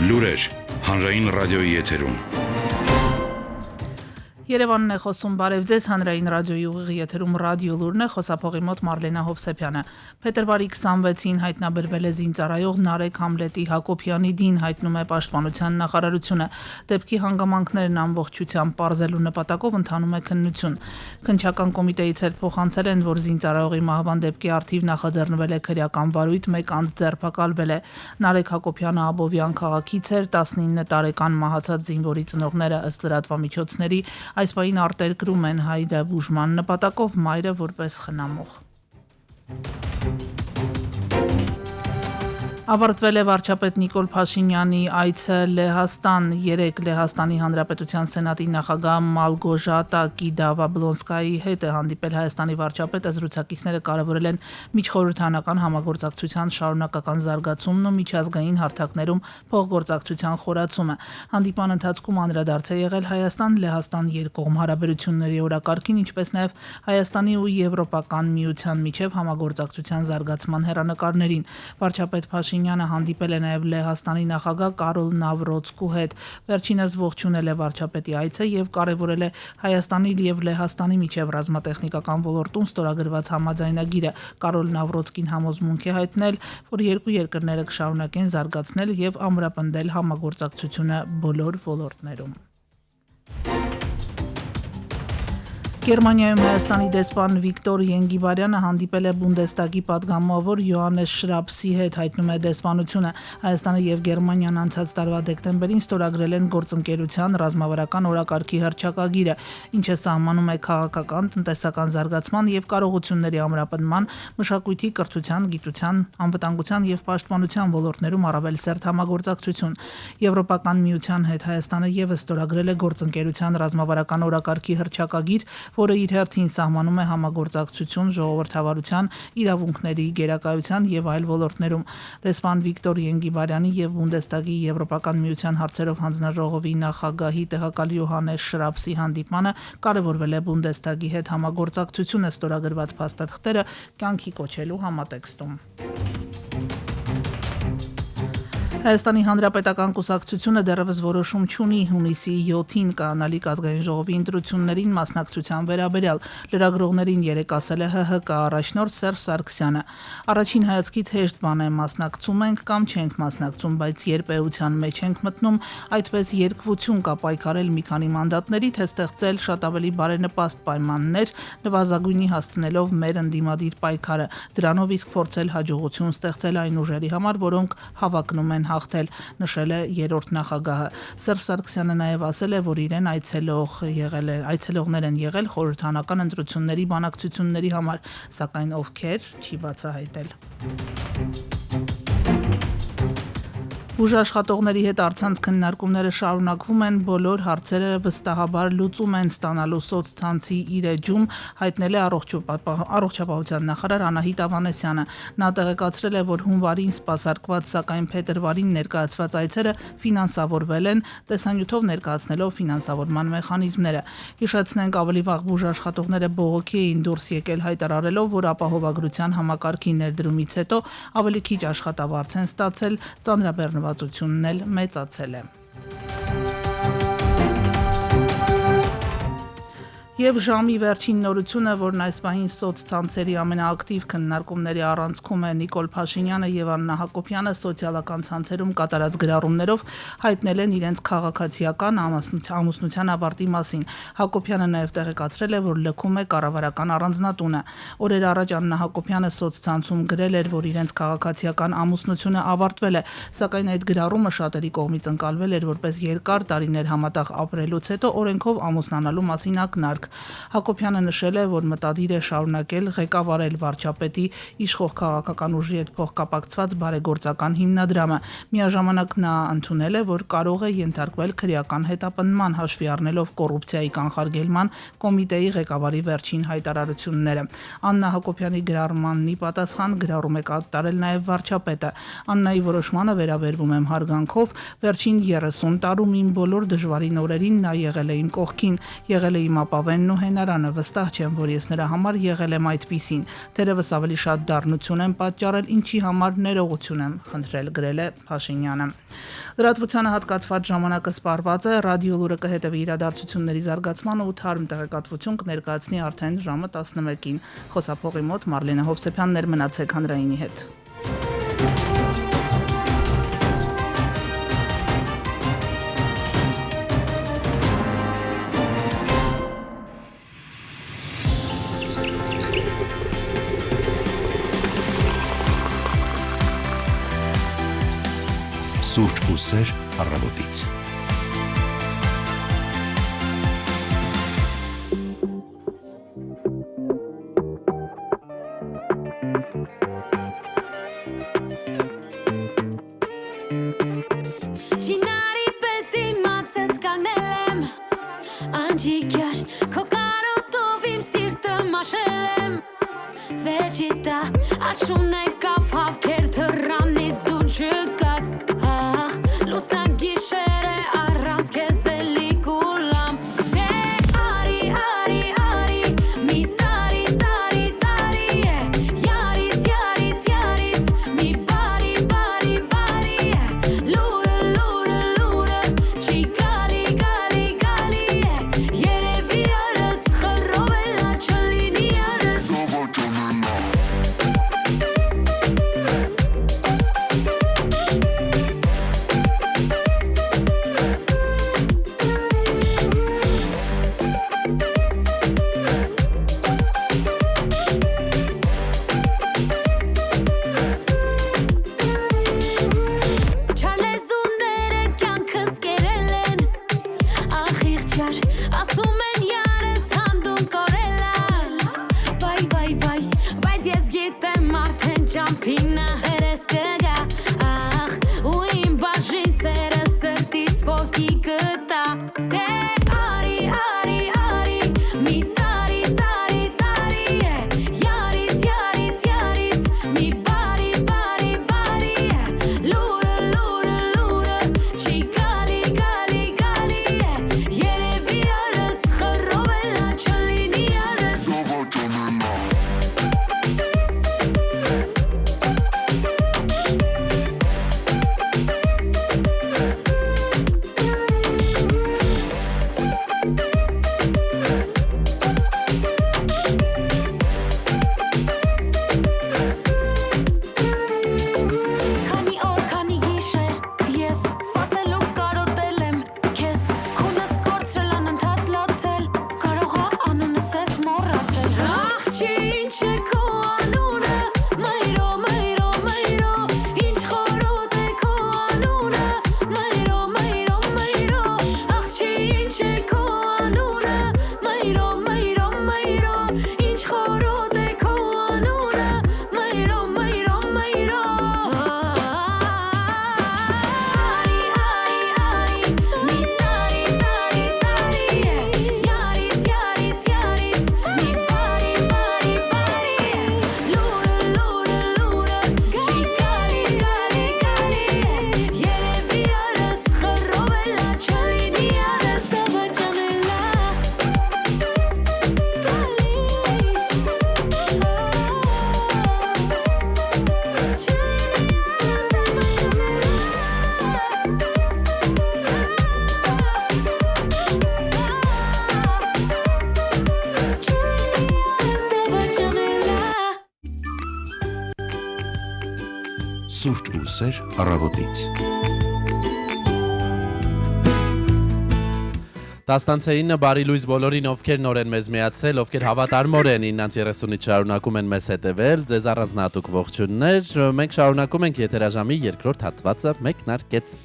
Լուրեր հանրային ռադիոյի եթերում։ Երևանն է խոսում, բարև ձեզ, հանրային ռադիոյի ուղիղ եթերում ռադիո լուրն է, խոսափողի մոտ Մարլենա Հովսեփյանը։ Փետրվարի 26-ին հայտնաբերվել է զինծառայող Նարեկ Համլետի Հակոբյանի դին, հայտնում է Պաշտպանության նախարարությունը։ Դեպքի հանգամանքներն ամբողջությամբ պարզելու նպատակով ընթանում է քննություն։ Քննչական կոմիտեից էլ փոխանցել են, որ զինծառայողի մահվան դեպքի առթիվ նախաձեռնվել է քրեական վարույթ, մեկ անձ ձերբակալվել է։ Նարեկ Հակոբյանը Աբովյան քաղաքից էր, 19 տարեկան մահացած զինվորի ծնողները ըստ լրատվամիջոցների այս պահին արտերկրում են հայրը բուժման նպատակով, մայրը որպես խնամող։ Ավարտվել է վարչապետ Նիկոլ Փաշինյանի այցը Լեհաստան, 3 Լեհաստանի Հանրապետության Սենատի նախագահ Մալգոժատա Կիդավա-Բլոնսկայի հետ է հանդիպել Հայաստանի վարչապետը, զրուցակիցները կարևորել են միջխորհրդանական համագործակցության շարունակական զարգացումն ու միջազգային հարթակներում փոխգործակցության խորացումը։ Հանդիպան ընթացքում անդրադարձ է եղել Հայաստան-Լեհաստան երկկողմ հարաբերությունների օրակարգին, ինչպես նաև Հայաստանի ու Եվրոպական միության միջև համագործակցության զարգացման հեռանկարներին։ Վարչապետ Փաշինյանը հանդիպել է նաև Լեհաստանի նախագահ Կարոլ Նավրոցկու հետ։ Վերջինս ողջունել է վարչապետի այցը եւ կարևորել է Հայաստանի եւ Լեհաստանի միջև ռազմատեխնիկական ոլորտում ստորագրված համաձայնագիրը։ Կարոլ Նավրոցկին համոզմունք է հայտնել, որ երկու երկրները կշարունակեն զարգացնել եւ ամրապնդել համագործակցությունը բոլոր ոլորտներում։ Գերմանիայում Հայաստանի դեսպան Վիկտոր Ենգիբարյանը հանդիպել է Բունդեստագի պատգամավոր Յոհանես Շրապսի հետ, հայտնում է դեսպանությունը։ Հայաստանը եւ Գերմանիան անցած տարվա դեկտեմբերին ստորագրել են գործընկերության ռազմավարական օրակարգի հռչակագիրը, ինչը սահմանում է քաղաքական, տնտեսական զարգացման եւ կարողությունների ամրապնդման, մշակույթի, կրթության, գիտության, անվտանգության եւ պաշտպանության ոլորտներում առավել սերտ համագործակցություն։ Եվրոպական միության հետ Հայաստանը եւս ստորագրել է գործընկերության ռազմավարական օրակարգի հռչակագիր, որը իր հերթին սահմանում է համագործակցություն ժողովրդավարության, իրավունքների, գերակայության եւ այլ ոլորտներում։ Դեսպան Վիկտոր Ենգիբարյանի եւ Բունդեստագի Եվրոպական միության հարցերով հանձնաժողովի նախագահի տեղակալ Յոհանես Շրապսի հանդիպմանը կարևորվել է Բունդեստագի հետ համագործակցությունը ստորագրված փաստաթղթերը կյանքի կոչելու համատեքստում։ Հայաստանի Հանրապետական կուսակցությունը դեռևս որոշում չունի հունիսի 7-ին կանալիք ազգային ժողովի ընտրություններին մասնակցության վերաբերյալ։ Լրագրողներին երեկ ասել է ՀՀԿ առաջնորդ Սերժ Սարգսյանը։ Առաջին հայացքից հեշտ բան է, մասնակցում ենք կամ չենք մասնակցում, բայց երբ էության մեջ ենք մտնում, այդպես երկվություն կա պայքարել մի քանի մանդատների, թե ստեղծել շատ ավելի բարենպաստ պայմաններ, նվազագույնի հասցնելով մեր ընդդիմադիր պայքարը, դրանով իսկ փորձել հաջողություն ստեղծել այն ուժերի համար, որոնք հավակնում են հաղթել, նշել է երրորդ նախագահը։ Սերժ Սարգսյանը նաև ասել է, որ իրեն այցելողներ են եղել խորհրդանական ընտրությունների բանակցությունների համար, սակայն ովքեր չի բացահայտել։ Բուժաշխատողների հետ առցանց քննարկումները շարունակվում են, բոլոր հարցերը վստահաբար լուծում են ստանալու սոցցանցի իր էջում, հայտնել է առողջապահության նախարար Անահիտ Ավանեսյանը։ Նա տեղեկացրել է, որ հունվարին սպասարկված, սակայն փետրվարին ներկայացված այցերը ֆինանսավորվել են, տեսանյութով ներկայացնելով ֆինանսավորման մեխանիզմները։ Հիշեցնենք, ավելի վաղ բուժաշխատողները բողոքի էին դուրս եկել հայտարարելով, որ ապահովագրության համակարգի ներդրումից հետո ավելի քիչ աշխատավարձ են ստացել, ծանրաբեռնվածությունն էլ մեծացել է։ Եվ ժամի վերջին նորությունը, որն այս պահին սոցցանցերի ամենաակտիվ քննարկումների առանցքում է, Նիկոլ Փաշինյանը եւ Աննա Հակոբյանը սոցիալական ցանցերում կատարած գրառումներով հայտնել են իրենց քաղաքացիական ամուսնության ավարտի մասին։ Հակոբյանը նաեւ տեղեկացրել է, որ լքում է կառավարական առանձնատունը։ Օրեր առաջ Աննա Հակոբյանը սոցցանցում գրել էր, որ իրենց քաղաքացիական ամուսնությունը ավարտվել է, սակայն այդ գրառումը շատերի կողմից ընկալվել էր որպես երկար տարիներ համատեղ ապրելուց հետո օրենքով ամուսնանալու մասին ակնարկ։ Հակոբյանը նշել է, որ մտադիր է շարունակել ղեկավարել վարչապետի իշխող քաղաքական ուժի հետ փոխկապակցված բարեգործական հիմնադրամը։ Միաժամանակ նա ընդունել է, որ կարող է ենթարկվել քրեական հետապնդման, հաշվի առնելով կոռուպցիայի կանխարգելման կոմիտեի ղեկավարի վերջին հայտարարությունները։ Աննա Հակոբյանի գրառմանն ի պատասխան գրառում է կատարել նաև վարչապետը։ Աննայի որոշմանը վերաբերվում եմ հարգանքով, վերջին 30 տարում իմ բոլոր դժվարին օրերին նա եղել է իմ կողքին, եղել է իմ ապավեն Արմենն ու Հենարանը, վստահ չեմ, որ ես նրա համար եղել եմ այդպիսին, թերևս ավելի շատ դառնություն եմ պատճառել, ինչի համար ներողություն եմ խնդրել, գրել է Փաշինյանը։ Լրատվությանը հատկացված ժամանակը սպառված է, ռադիոլուրը կհետևի իրադարձությունների զարգացմանը ու թարմ տեղեկատվություն կներկայացնի արդեն ժամը 11-ին։ Խոսափողի մոտ Մարլենա Հովսեփյանն էր, մնացեք հանրայինի հետ։ Սուրճ ու սեր առավոտից։ Չինարի պես դիմացդ կանգնել եմ Անջիկյար քո կարոտով իմ սիրտը մաշել եմ Վեջիտա աշուն եկավ հավքեր թռան իսկ դու չկաս Լուսնակ գիշեր է առանց քեզ էլի կուլամ Դե արի, արի, արի, մի տարի, տարի, տարի է Յարից, յարից, յարից, մի բարի, բարի, բարի է Լուրը, լուրը, լուրը, չի գալի, գալի, գալի է Երևի արս խռովելա, չլինի արս Չարլեզուները կյանքս կերել են Ախիղճար, ասում են յարս հանդուն կորելա Վայ, վայ, վայ, բայց ես գիտեմ արդեն ճամփինը հերես կգա Ախ, ու իմ բաժին սերը սրտից փոքի կտա Դե արի, արի, արի, մի տարի, տարի, տարի է Յարից, յարից, յարից, մի բարի, բարի, բարի է Լուրը, լուրը, լուրը, չի գալի, գալի, գալի է Երևի արս խռովելա, չլինի արս Քանի օր, քանի գիշեր, ես սպասելու կարոտել եմ Քեզ քունս կորցրել անընդհատ լացել Կարող ա անունս ես մոռացել Աղջի ինչ է քո անունը Մայրո, մայրո, մայրո Ինչ խորոտ է քո անունը Մայրո, մայրո, մայրո Աղջի ինչ է քո անունը Մայրո, մայրո, մայրո Ինչ խորոտ է քո անունը Մայրո, մայրո, մայրո Արի, արի, արի Մի տարի, տարի, տարի է Յարից, յարից, յարից Մի բարի, բարի, բարի է Լուրը, լուրը, լուրը Չի գալի, գալի, գալի է Երևի արս խռովելա Չլինի արս դավաճանելա Սուրճ ու սեր առավոտից։ Տասնանցեինը բարի լույս բոլորին, ովքեր նոր են մեզ միացել, ովքեր հավատարմորեն 9:30-ից շարունակում են մեզ հետևել, ձեզ առանձնահատուկ ողջույններ։ Մենք շարունակում ենք եթերաժամի երկրորդ հատվածը մեկնարկեց։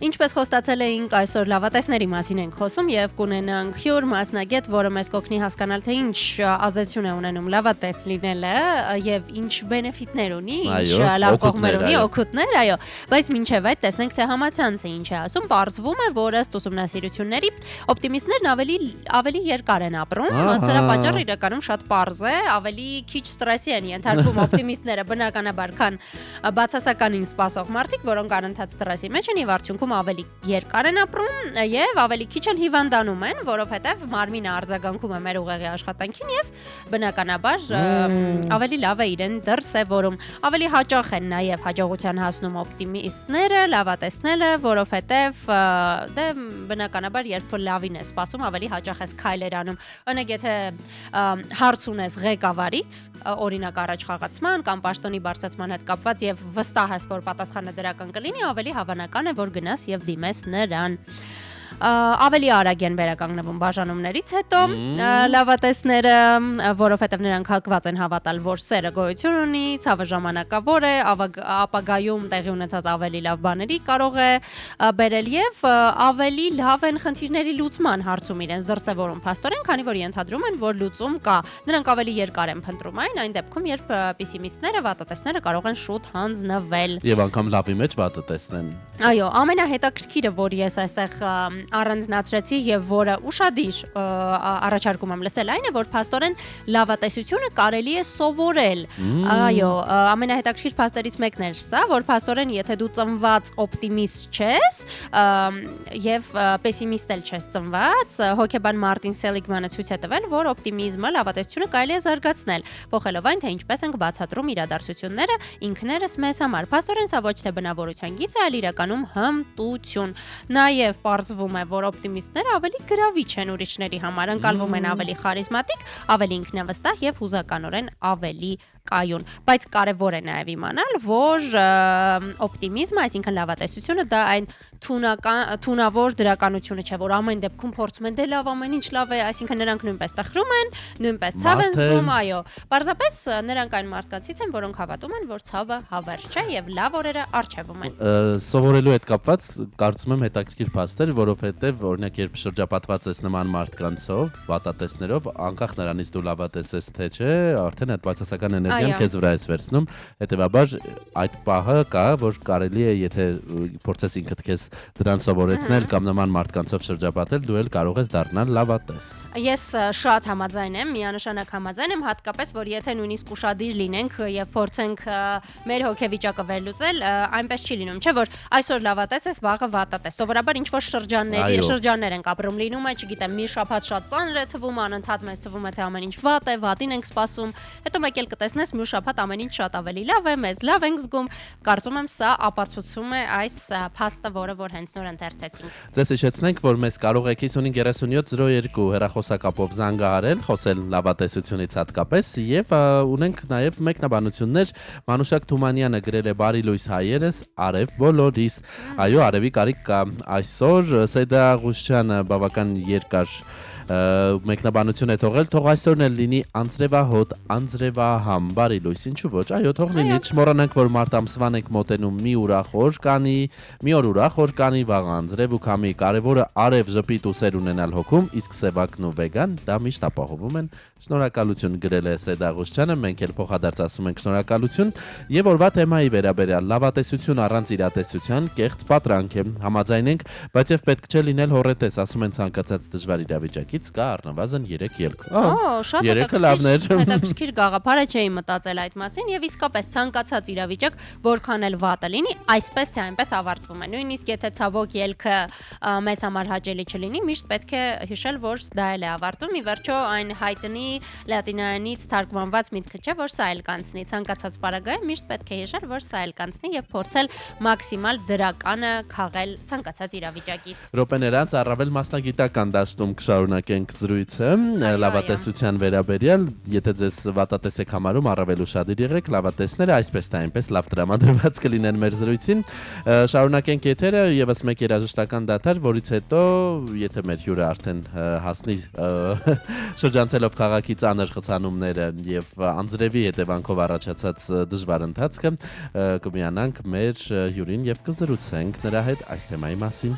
Ինչպես խոստացել էինք, այսօր լավատեսների մասին ենք խոսում եւ կունենանք հյուր մասնագետ, որը մեզ կօգնի հասկանալ, թե ինչ ազդեցություն է ունենում լավատես լինելը եւ ինչ բենեֆիտներ ունի, ինչ լավ կողմեր ունի, օգուտներ, այո, բայց մինչեւ այդ տեսնենք, թե համացանցը ինչ է ասում։ Պարզվում է, որ ըստ ուսումնասիրությունների օպտիմիստներն ավելի երկար են ապրում, սրա պատճառը իրականում շատ պարզ է, ավելի քիչ ստրեսի են ենթարկվում օպտիմիստները բնականաբար, քան բացասականին սպասող մարդիկ, որոնք անընդհատ ստրեսի մեջ են եւ արդյունքում մարդկանցում ավելի երկար են ապրում եւ ավելի քիչ են հիվանդանում են, որովհետեւ մարմինը արձագանքում է մեր ուղեղի աշխատանքին եւ բնականաբար ավելի լավ է իրեն դրսևորում։ Ավելի հաճախ են նաեւ հաջողության հասնում օպտիմիստները, լավատեսները, որովհետեւ դե բնականաբար երբ որ լավին է սպասում, ավելի հաճախ ես քայլեր անում։ Օրինակ եթե հարց ունես ղեկավարից, օրինակ առաջ խաղացման կամ պաշտոնի բարձրացման հետ կապված եւ վստահ ես, որ պատասխանը դրական կլինի, ավելի հավանական է, որ գնաս եւ դիմես նրան։ Ավելի արագ են վերականգնվում բաժանումներից հետո լավատեսները, որովհետև նրանք հակված են հավատալ, որ սերը գոյություն ունի, ցավը ժամանակավոր է, ապագայում տեղի ունեցած ավելի լավ բաների կարող է բերել եւ ավելի լավ են խնդիրների լուծման հարցում իրենց դրսևորում փաստորեն, քանի որ ենթադրում են, որ լուծում կա։ Նրանք ավելի երկար են փնտրում այն դեպքում, երբ պեսիմիստները, վատատեսները կարող են շուտ հանձնվել։ Եվ անգամ լավի մեջ վատը տեսնեն։ Այո, ամենահետաքրքիրը, որ ես այստեղ առանձնացրեցի եւ որը ուշադիր առաջարկում եմ լսել, այն է, որ փաստորեն լավատեսությունը կարելի է սովորել։ Այո, ամենահետաքրքիր փաստերից մեկն էր սա, որ փաստորեն եթե դու ծնված օպտիմիստ չես եւ պեսիմիստ էլ չես ծնված, հոկեբան Մարտին Սելիգմանը ցույց է տվել, որ օպտիմիզմը լավատեսությունը կարելի է զարգացնել, փոխելով այն, թե ինչպես ենք բացատրում իրադարձությունները ինքներս մեզ համար։ Փաստորեն սա ոչ թե բնավորության գիծ է, այլ իրականում հմտություն։ Նաեւ պարզվում է, որ օպտիմիստները ավելի գրավիչ են ուրիշների համար, ընկալվում են ավելի խարիզմատիկ, ավելի ինքնավստահ եւ հուզականորեն ավելի կայուն, բայց կարևոր է նաեւ իմանալ, որ օպտիմիզմը, այսինքն լավատեսությունը դա այն թունավոր դրականությունը չէ, որ ամեն դեպքում փորձում են դե լավ, ամեն ինչ լավ է, այսինքն նրանք նույնպես տխրում են, նույնպես ցավ են զգում, այո, պարզապես նրանք այն մարդկանցից են, որոնք հավատում են, որ ցավը հավերժ չէ եւ լավ օրերը առջևում են։ Սովորելու հետ կապված կարծում եմ հետաքրքիր փաստեր, որովհետեւ օրինակ երբ շրջապատված ես նման մարդկանցով, վատատեսներով, անկախ նրանից դու լավատես ես թե չէ, արդեն այդ բացասական էներգիան քեզ վրա ես վերցնում, հետեւաբար այդ պահը կա, որ կարելի է, եթե փորձես ինքդ քեզ դրան սովորեցնել կամ նման մարդկանցով շրջապատել, դու էլ կարող ես դառնալ լավատես։ Ես շատ համաձայն եմ, միանշանակ համաձայն եմ, հատկապես որ եթե նույնիսկ ուշադիր լինենք եւ փորձենք մեր հոգեվիճակը վերլուծել, այնպես չի լինում, չէ՞ որ այսօր լավատես ես, վաղը վատատես։ Սովորաբար ինչ որ շրջաններ ենք ապրում, լինում է, չգիտեմ, մի շաբաթ շատ ծանր է թվում, անընդհատ մեզ թվում է թե ամեն ինչ վատ է, վատին ենք սպասում, հետո մեկ էլ կտեսնես մի շաբաթ ամեն ինչ շատ ավելի լավ է, մեզ լավ ենք զգում։ Կարծում եմ սա ապացուցում է այս փաստը, որը որ հենց նոր ընթերցեցինք։ Ձեզ հիշեցնենք, որ մեզ կարող եք 553702 հեռախոսակապով զանգահարել, խոսել լավատեսությունից հատկապես եւ ունենք նաեւ մեկնաբանություններ։ Մանուշակ Թումանյանը գրել է «Բարի լույս հայերս, արև բոլորիս»։ Այո, արևի կարիք կա այսօր։ Սեդա Ղուշչյանը բավական երկար մեկնաբանություն է թողել, թող այսօրն էլ լինի անձրևահոտ, անձրևահամ, բարի լույս, ինչու ոչ, այո, թող լինի, չմոռանանք, որ մարտ ամսվան ենք մոտենում մի ուրախ օր կանի, մի օր ուրախ օր կանի, վաղ անձրև ու քամի, կարևորը արև, ժպիտ ու սեր ունենալ հոգում, իսկ սևակն ու վեգան դա միշտ ապահովում են։ Շնորհակալություն գրել է Սեդա Ղուշչյանը, մենք էլ փոխադարձ ասում ենք շնորհակալություն եւ օրվա թեմայի վերաբերյալ լավատեսություն առանց իրատեսության կեղծ պատրանք է, համաձայնենք, բայց եւ պետք չէ լինել հոռետես, ասում են ցանկացած դժվար իրավիճակից կա առնվազն 3 ելք։ Շատ հետաքրքիր գաղափար է, չէի մտածել այդ մասին եւ իսկապես ցանկացած իրավիճակ, որքան էլ վատը լինի, այսպես թե այնպես ավարտվում է։ Նույնիսկ եթե ցավոք ելքը մեզ համար հաճելի չլինի, միշտ պետք է հիշել, որ դա էլ է ավարտում։ Ի վերջո այն հայտնի լատիներենից թարգմանված միտքը չէ, որ սա էլ կանցնի։ Ցանկացած պարագայում միշտ պետք է հիշել, որ սա էլ կանցնի եւ փորձել մաքսիմալ դրականը քաղել ցանկացած իրավիճակից։ Ռոպեներանց առավել մասնագիտական դաշտում կշարունակենք զրույցը լավատեսության վերաբերյալ, եթե ձեզ վատատես եք համարում, առավել ուշադիր եղեք, լավատեսները այսպես թե այնպես լավ տրամադրված կլինեն մեր զրույցին։ Շարունակենք եթերը եւս մեկ երաժշտական դադար, որից հետո, եթե մեր հյուրը արդեն հասնի շրջանցելով քաղաքի ծանր խցանումները եւ անձրևի հետևանքով առաջացած դժվար ընթացքը, կմիանանք մեր հյուրին եւ կզրուցենք նրա հետ այս թեմայի մասին։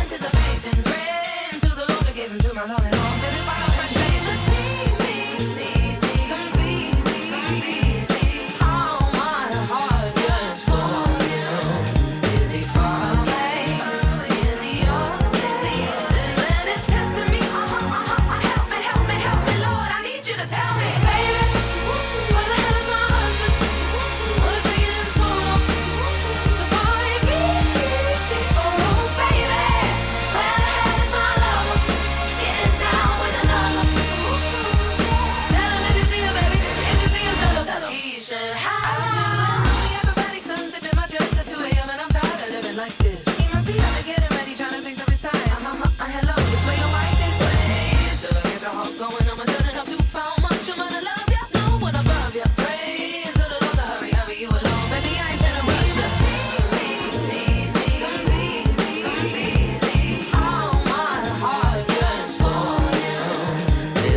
Anticipate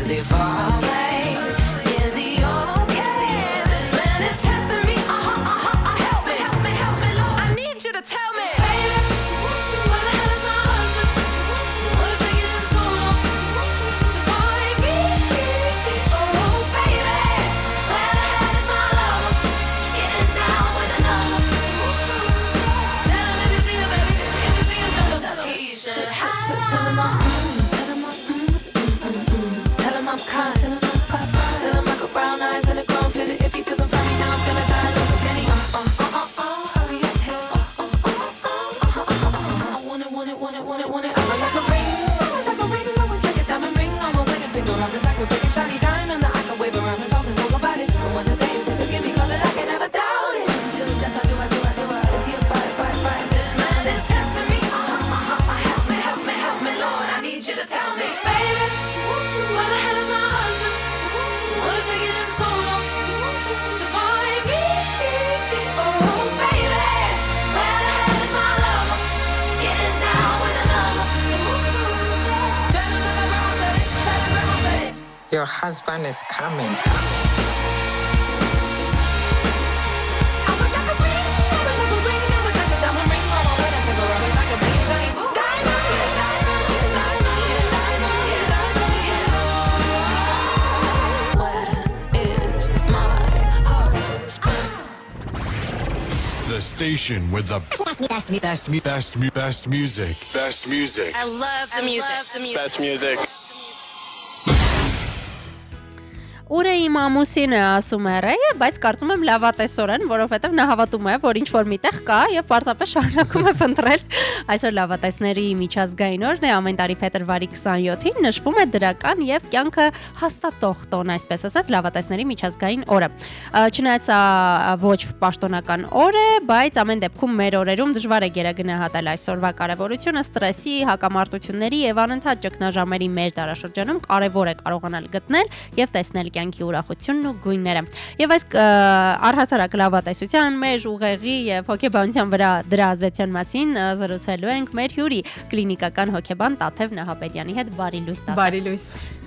really far away. Is he okay? This man is testing me. Help me, help me, help me, Lord. I need you to tell me, baby, where the hell is my husband? What is taking him so long to find me? Oh, baby, where the hell is my lover? Getting down with another. Tell him if you see him, baby. If you see him, tell him he should have. Tell him I'm kind. Tell him I got brown eyes and a grown feel it. If he doesn't find me now, I'm gonna die. Lose a penny. Hurry up, I want it. I run like a ring. I would like a diamond ring on my wedding finger. I'm like a big and shiny diamond that I can wave around and talk about it. And when the day is here, forgive me, call it, I can never doubt it. Until death, I do. Is he a bite? This man is testing me. Help me, Lord. I need you to tell me, baby, where the hell is my husband? What is taking him so long to find me? Oh, baby, where the hell is my lover? Getting down with another. Tell him that my grandma said it. Your husband is coming. I would like a ring. I would like a diamond ring on my wedding finger. I would like a big and shiny diamond. Where is my husband? The station with the best music. Best music. I love the music. Best music. Ուր է իմ ամուսինը ասում է Ռեյը, բայց կարծում եմ լավատեսորեն, որովհետև նա հավատում է, որ ինչ որ միտեղ կա եւ պարզապես շարունակում է փնտրել։ Այսօր լավատեսների միջազգային օրն է, ամեն տարի փետրվարի 27-ին նշվում է դրական եւ կյանքը հաստատող տոն, այսպես ասած, լավատեսների միջազգային օրը։ Չնայած ոչ պաշտոնական օր է, բայց ամեն դեպքում մեր օրերում դժվար է գերագնահատել այսօրվա կարևորությունը, ստրեսի, հակամարտությունների եւ անընդհատ ճգնաժամերի մեր դարաշրջանում կարևոր է կարողանալ գտնել եւ տեսնել կյանքի ուրախությունն ու գույները։ Եվ այս առհասարակ լավատեսության մեր ուղեղի եւ հոգեբանության վրա դրա ազդեցության մասին զրուցելու ենք մեր հյուրի կլինիկական հոգեբան Տաթև Նահապետյանի հետ։ Բարի լույս Տաթև։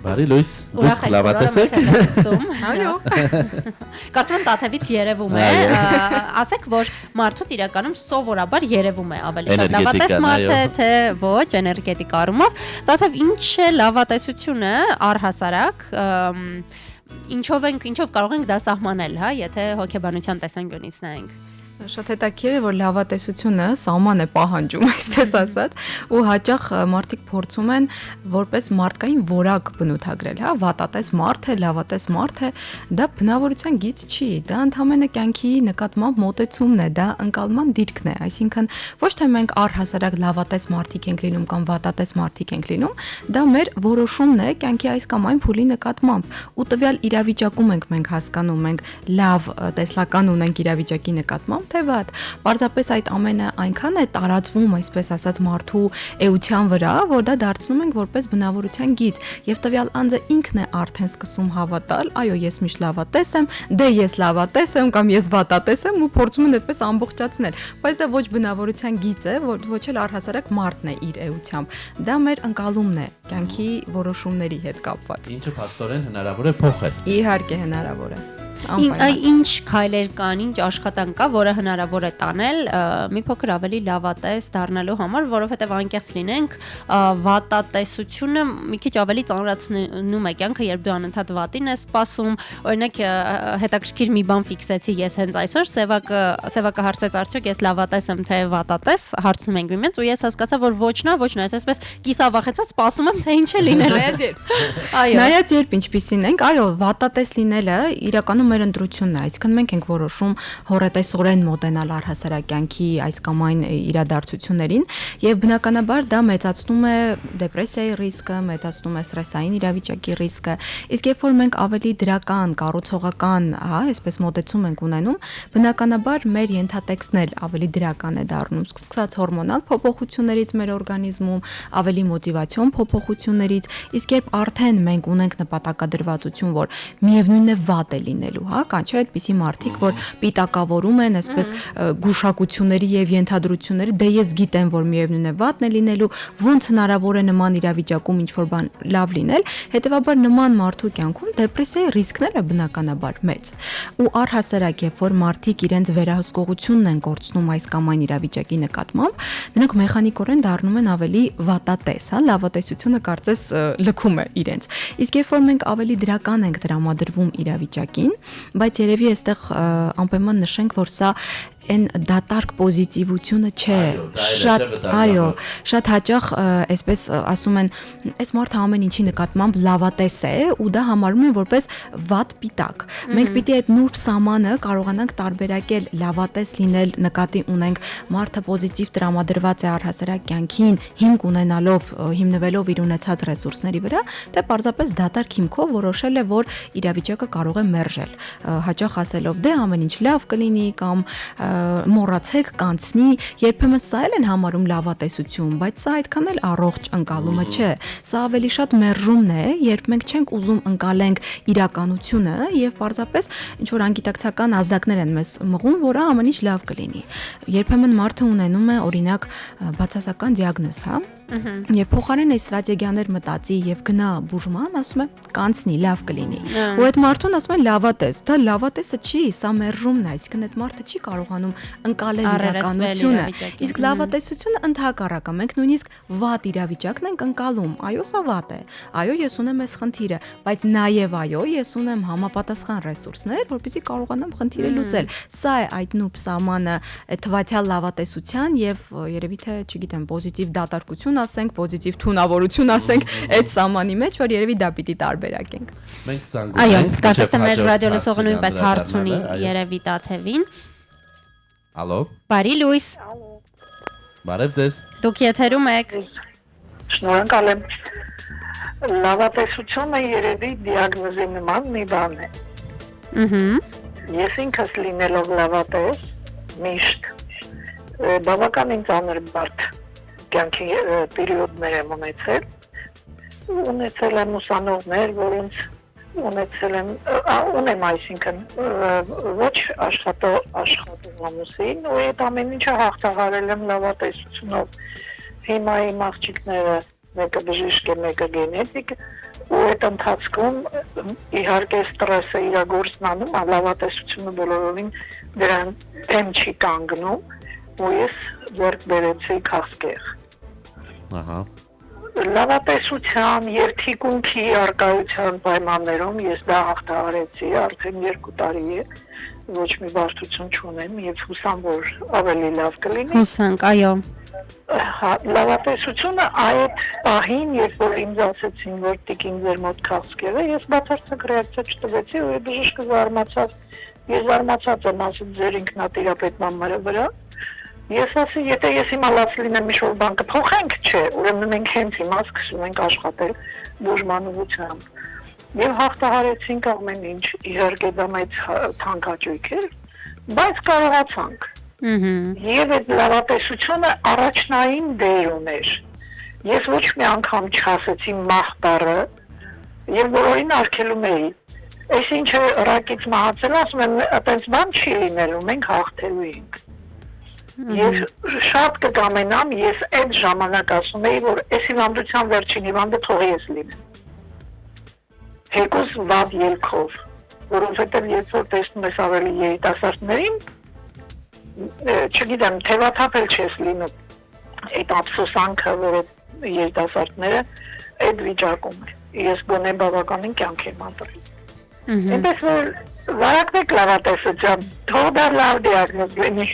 Բարի լույս։ Դուք լավատես եք։ Այո։ Կարծում եմ Տաթևից երևում է, ասեք, որ մարդուց իրականում սովորաբար երևում է ավելի շատ լավատես մարդ է, թե ոչ էներգետիկ առումով։ Տաթև, ինչ է լավատեսությունը առհասարակ, ինչով կարող ենք դա սահմանել, հա, եթե հոգեբանության տեսանկյունից նայենք։ Շատ հետաքրքիր է, որ լավատեսությունը սահման է պահանջում, այսպես ասած, ու հաճախ մարդիկ փորձում են որպես մարդկային որակ բնութագրել, հա, վատատես մարդ է, լավատես մարդ է, դա բնավորության գիծ չի, դա ընդհանրապես կյանքի նկատմամբ մոտեցումն է, դա ընկալման դիրքն է, այսինքն ոչ թե մենք առհասարակ լավատես մարդիկ ենք լինում կամ վատատես մարդիկ ենք լինում, դա մեր որոշումն է կյանքի այս կամ այն փուլի նկատմամբ, ու տվյալ իրավիճակում ենք մենք հասկանում, մենք լավ տեսլական ունենք իրավիճակի նկատմամբ, թե վատ, պարզապես այդ ամենը այնքան է տարածվում, այսպես ասած, մարդու էության վրա, որ դա դարձնում ենք որպես բնավորության գիծ, եւ տվյալ անձը ինքն է արդեն սկսում հավատալ, այո, ես միշտ լավատես եմ, դե ես լավատես եմ կամ ես վատատես եմ ու փորձում են այդպես ամբողջացնել, բայց դա ոչ բնավորության գիծ է, ոչ էլ առհասարակ մարդն է իր էությամբ, դա մեր ընկալումն է կյանքի որոշումների հետ կապված։ Ինչը փաստորեն հնարավոր է փոխել։ Իհարկե հնարավոր է։ Ինչ քայլեր կան, ինչ աշխատանք կա, որը հնարավոր է տանել մի փոքր ավելի լավատես դառնալու համար, որովհետև անկեղծ լինենք, վատատեսությունը մի քիչ ավելի ծանրացնում է կյանքը, երբ դու անընդհատ վատին ես սպասում։ Օրինակ հետաքրքիր մի բան ֆիքսեցի ես հենց այսօր, Սևակը հարցեց արդյոք ես լավատես եմ թե վատատես, հարցնում ենք միմյանց ու ես հասկացա, որ ոչ նա, այսպես կիսավախեցած սպասում եմ թե ինչ է լինելու։ Նայած երբ ինչպիսին ենք, այո, վատատես լինելը իրականում մեր ընտրությունն է, այսինքն մենք ենք որոշում հորետեսորեն մոտենալ առհասարակ կյանքի այս կամ այն իրադարձություններին եւ բնականաբար դա մեծացնում է դեպրեսիայի ռիսկը, մեծացնում է ստրեսային իրավիճակի ռիսկը, իսկ երբ որ մենք ավելի դրական, կառուցողական, հա, այսպես մոտեցում ենք ունենում, բնականաբար մեր ենթատեքստն էլ ավելի դրական է դառնում, սկսած հորմոնալ փոփոխություններից մեր օրգանիզմում, ավելի մոտիվացիոն փոփոխություններից, իսկ երբ արդեն մենք ունենք նպատակադրվածություն, որ միևնույնն է վատ է լինելու լինելու, հա, կան չէ այդպիսի մարդիկ, որ պիտակավորում են այսպես գուշակությունների եւ ենթադրությունների, դե ես գիտեմ, որ միևնույն է վատն է լինելու, ոնց հնարավոր է նման իրավիճակում ինչ որ բան լավ լինել, հետեւաբար նման մարդու կյանքում դեպրեսիայի ռիսկները բնականաբար մեծ։ Ու առհասարակ երբ որ մարդիկ իրենց վերահսկողությունն են կորցնում այս կամ այն իրավիճակի նկատմամբ, նրանք մեխանիկորեն դառնում են ավելի վատատես, հա, լավատեսությունը կարծես լքում է իրենց։ Իսկ երբ որ մենք ավելի դրական ենք տրամադրվում իրավիճակին, բայց երևի այստեղ անպայման նշենք, որ սա այն դատարկ պոզիտիվությունը չէ, շատ հաճախ այսպես ասում են, այս մարդը ամեն ինչի նկատմամբ լավատես է ու դա համարում են որպես վատ պիտակ։ Մենք պիտի այդ նուրբ սահմանը կարողանանք տարբերակել, լավատես լինել, նկատի ունենք մարդը պոզիտիվ տրամադրված է առհասարակ կյանքին, հիմք ունենալով, հիմնվելով իր ունեցած ռեսուրսների վրա, թե պարզապես դատարկ հիմքով որոշել է, որ իրավիճակը կարող է մերժել, հաճախ ասելով դե ամեն ինչ լավ կլինի կամ մոռացեք կանցնի, երբեմն սա էլ են համարում լավատեսություն, բայց սա այդքան էլ առողջ ընկալումը չէ։ Սա ավելի շատ մերժումն է, երբ մենք չենք ուզում ընկալենք իրականությունը եւ պարզապես ինչ որ անգիտակցական ազդակներ են մեզ մղում, որ ամեն ինչ լավ կլինի։ Երբեմն մարդը ունենում է օրինակ բացասական դիագնոզ, հա։ Եվ փոխարեն այս ստրատեգիաներ մտածի եւ գնա բուժման, ասում է կանցնի, լավ կլինի։ Ու այդ մարդուն ասում են լավատես, դա լավատեսը չի, սա մերժումն է, այսինքն այդ մարդը չի կարողանում ընկալել իրականությունը։ Իսկ լավատեսությունը ընդհակառակը, մենք նույնիսկ վատ իրավիճակն ենք ընկալում, այո, սա վատ է։ Այո, ես ունեմ այս խնդիրը, բայց նաեւ այո, ես ունեմ համապատասխան ռեսուրսներ, որպեսզի կարողանամ խնդիրը լուծել։ Սա է այդ նուրբ սահմանը թվացial լավատեսության եւ երևի թե, չգիտեմ, պոզիտիվ դատարկություն ասենք, պոզիտիվ թունավորություն ասենք, այդ սահմանի մեջ, որ երևի դա պիտի տարբերակենք։ Մենք զանգում ենք։ Այո, կարծես թե մեր ռադիոլսողը նույնպես հարց ունի երևի Տաթևին։ Ալո։ Բարի լույս։ Բարև ձեզ։ Դուք եթերում եք։ Շնորհակալ եմ։ Լավատեսությունը երևի դիագնոզի նման մի բան է։ Ես ինքս լինելով լավատես, միշտ բավականին ծանր բարդ կյանքի պերիոդներ եմ ունեցել եմ ուսանողներ, որոնց ունեմ այսինքն ոչ աշխատողամուսին ու այդ ամեն ինչը հաղթահարել եմ լավատեսությունով։ Հիմա իմ աղջիկները մեկը բժիշկ է, մեկը գենետիկ ու այդ ընթացքում իհարկե ստրեսը իր գործն անում, լավատեսությունը բոլորովին դրան դեմ չի կանգնում ու ես ձեռք բերեցի քաղցկեղ։ Ահա։ Լավատեսության, երթիկունքի արկայության պայմաններում ես դա հաղթահարեցի, արդեն 2 տարի է, ոչ մի բարդություն չունեմ եւ հուսամ, որ ավելի լավ կլինի։ Հուսանք, այո։ Լավատեսությունը այդ պահին, երբ որ ինձ ասեցին, որ տիկին ձեր մոտ քաղցկեղ է, ես բացարձակ ռեակցիա չտվեցի ու բժիշկը զարմացավ։ Ես զարմացած եմ, ասել ձեր ինքնատիրապետման վրա։ Ես ասի, եթե ես հիմա լավ լինեմ, ինչ-որ բան կփոխենք, չէ, ուրեմն մենք հենց հիմա սկսում ենք աշխատել բուժման ուղղությամբ։ Եվ հաղթահարեցինք ամեն ինչ, իհարկե դա մեծ թանկաճույք էր, բայց կարողացանք։ Եվ այդ լավատեսությունը առաջնային դեր ուներ։ Ես ոչ մի անգամ չասեցի մահ բառը, եւ բոլորին արգելում էի։ Այսինչը ռակից մահացել, ասում եմ, այդպես բան չի լինելու, մենք հաղթելու ենք։ Ես շատ կկամենամ, ես այդ ժամանակ ասում էի, որ այս հիվանդության վերջին հիվանդը թող ես լինեմ։ Հերկուս վատ ելքով, որովհետև երբ որ տեսնում ես ավելի երիտասարդներին, չգիտեմ, թևաթափել չես լինում այդ ափսոսանքը, որ երիտասարդները այդ վիճակում է։ Ես գոնե բավականին կյանք եմ ապրել։ Այնպես որ վարակվեք լավատեսության, թող դա լավ դիագնոզ լինի։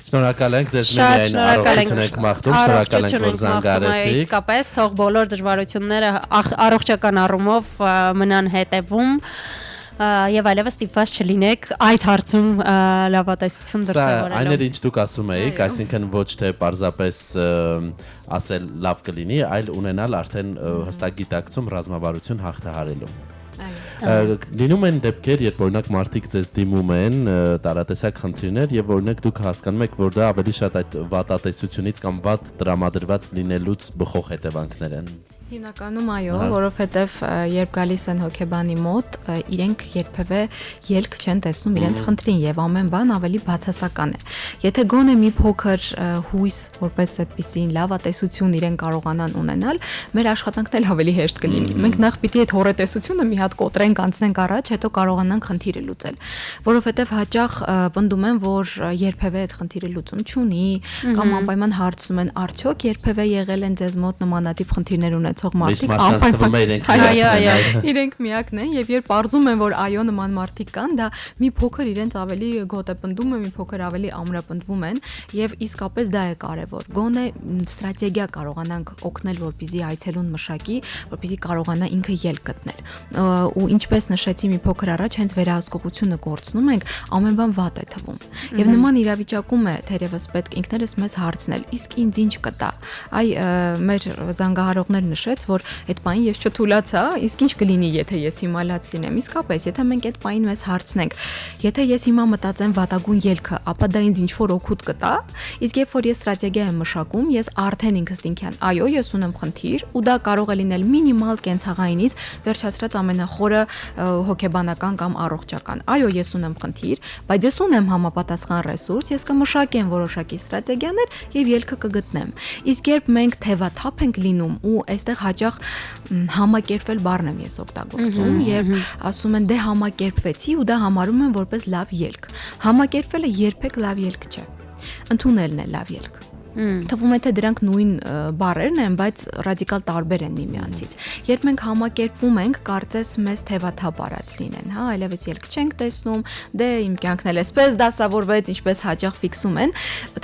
Շնորհակալ ենք ձեզ միայն առողջություն եք մաղթում, շնորհակալ ենք որ զանգարեցիք։ Իսկապես թող բոլոր դժվարությունները առողջական առումով մնան հետևում եւ այլևս ստիպված չլինեք այդ հարցում լավատեսություն դրսևորելու։ Սա այն էր ինչ դուք ասում եք, այսինքն ոչ թե պարզապես ասել լավ կլինի, այլ ունենալ արդեն հստակ գիտակցում ռազմավարություն հաղթահարելու։ Լինում են դեպքեր, երբ օրինակ մարդիկ ձեզ դիմում են տարատեսակ խնդիրներ եւ օրինակ դուք հասկանում եք, որ դա ավելի շատ այդ վատատեսությունից կամ վատ տրամադրված լինելուց բխող հետևանքներ են։ Հիմնականում այո, որովհետև երբ գալիս են հոգեբանի մոտ, իրենք երբևէ ելք չեն տեսնում իրենց խնդրին եւ ամեն բան ավելի բացասական է։ Եթե գոնե մի փոքր հույս, որպես այդպեսին լավատեսություն իրեն կարողանան ունենալ, մեր աշխատանքն էլ ավելի հեշտ կլինի։ Մենք նախ պիտի այդ հորետեսությունը մի հատ կոտրենք, անցնենք առաջ, հետո կարողանանք խնդիրը լուծել։ Որովհետև հաճախ պնդում են, որ երբևէ այդ խնդիրը լուծում չունի, կամ անպայման հարցնում են, արդյոք երբևէ եղել են ձեզ մոտ նմանատիպ խնդիրներ ունեցող մարդիկ, իրենք միակն են եւ երբ արձում են, որ այո նման մարդիկ կան, դա մի փոքր իրենց ավելի գոտեպնդում է, մի փոքր ավելի ամրապնդվում են եւ իսկապես դա է կարեւոր։ Գոնե ստրատեգիա կարողանանք օգնել, որպեսզի այցելուն մշակի, որպեսզի կարողանա ինքը ելք գտնել։ Ու ինչպես նշեցի մի փոքր առաջ, հենց վերահսկողությունը կորցնում ենք, ամեն բան վատ է թվում։ Եվ նման իրավիճակում է թերևս պետք ինքներս մեզ հարցնել, իսկ ինձ ինչ կտա։ Այ մեր զանգահարողներ նշեց, որ այդ պահին ես չթուլացա, իսկ ինչ կլինի, եթե ես հիմա լաց լինեմ։ Իսկապես, եթե մենք այդ պահին մեզ հարցնենք, եթե ես հիմա մտածեմ վատագույն ելքը, ապա դա ինձ ինչ-որ օգուտ կտա, իսկ երբ որ ես ստրատեգիա եմ մշակում, ես արդեն ինքս ինքյան, այո, ես ունեմ խնդիր, ու դա կարող է լինել մինիմալ կենցաղայինից վերջացրած ամենախորը հոգեբանական կամ առողջական։ Այո, ես ունեմ խնդիր, բայց ես ունեմ համապատասխան ռեսուրս, ես կմշակեմ որոշակի ստրատեգիաներ եւ ելքը կգտնեմ։ Իսկ երբ մենք թևաթափ ենք լինում ու այստեղ հաճախ համակերպվել բառն եմ ես օգտագործում, երբ ասում են դե համակերպվեցի ու դա համարում են որպես լավ ելք։ Համակերպվելը երբեք լավ ելք չէ։ Ընդունելն է լավ ելք։ Թվում է թե դրանք նույն բառերն են, բայց ռադիկալ տարբեր են միմյանցից։ Երբ մենք համակերպվում ենք, կարծես մեզ թևաթափ արած լինեն, հա, այլևս ելք չենք տեսնում, դե իմ կյանքն էլ էսպես դասավորվեց, ինչպես հաճախ ֆիքսում են,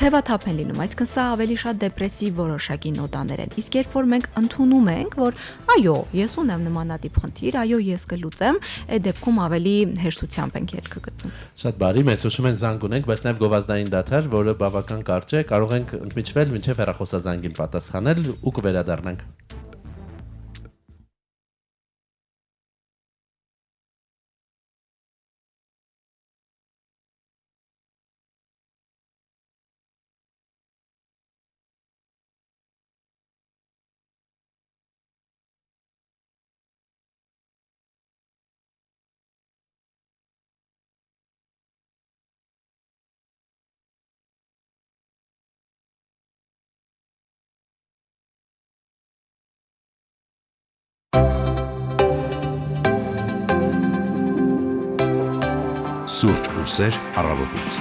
թևաթափ են լինում, այսինքն սա ավելի շատ դեպրեսիվ որոշակի նոտաներ են։ Իսկ երբ որ մենք ընդունում ենք, որ այո, ես ունեմ նմանատիպ խնդիր, այո, ես կլուծեմ, այդ դեպքում ավելի հեշտությամբ ենք ելքը գտնում։ Շատ բարի, մեզ հուշում են զանգ ունենք, բայց նաև գովազդային դադար, որը բավական կարճ է, կարող ենք միջվել մինչև հեռախոսազանգին պատասխանել ու կվերադառնանք։ Սուրճ ուսեր առավոտից։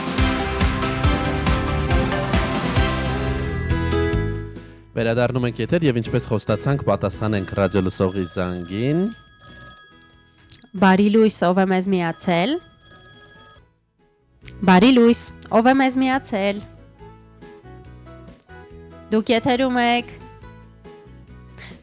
Վերադառնում ենք եթեր եւ ինչպես խոստացանք, պատասխանենք ռադիոլսողի զանգին։ Բարի լույս, ով է մեզ միացել։ Բարի լույս, ով է մեզ միացել։ Դուք եթերում եք։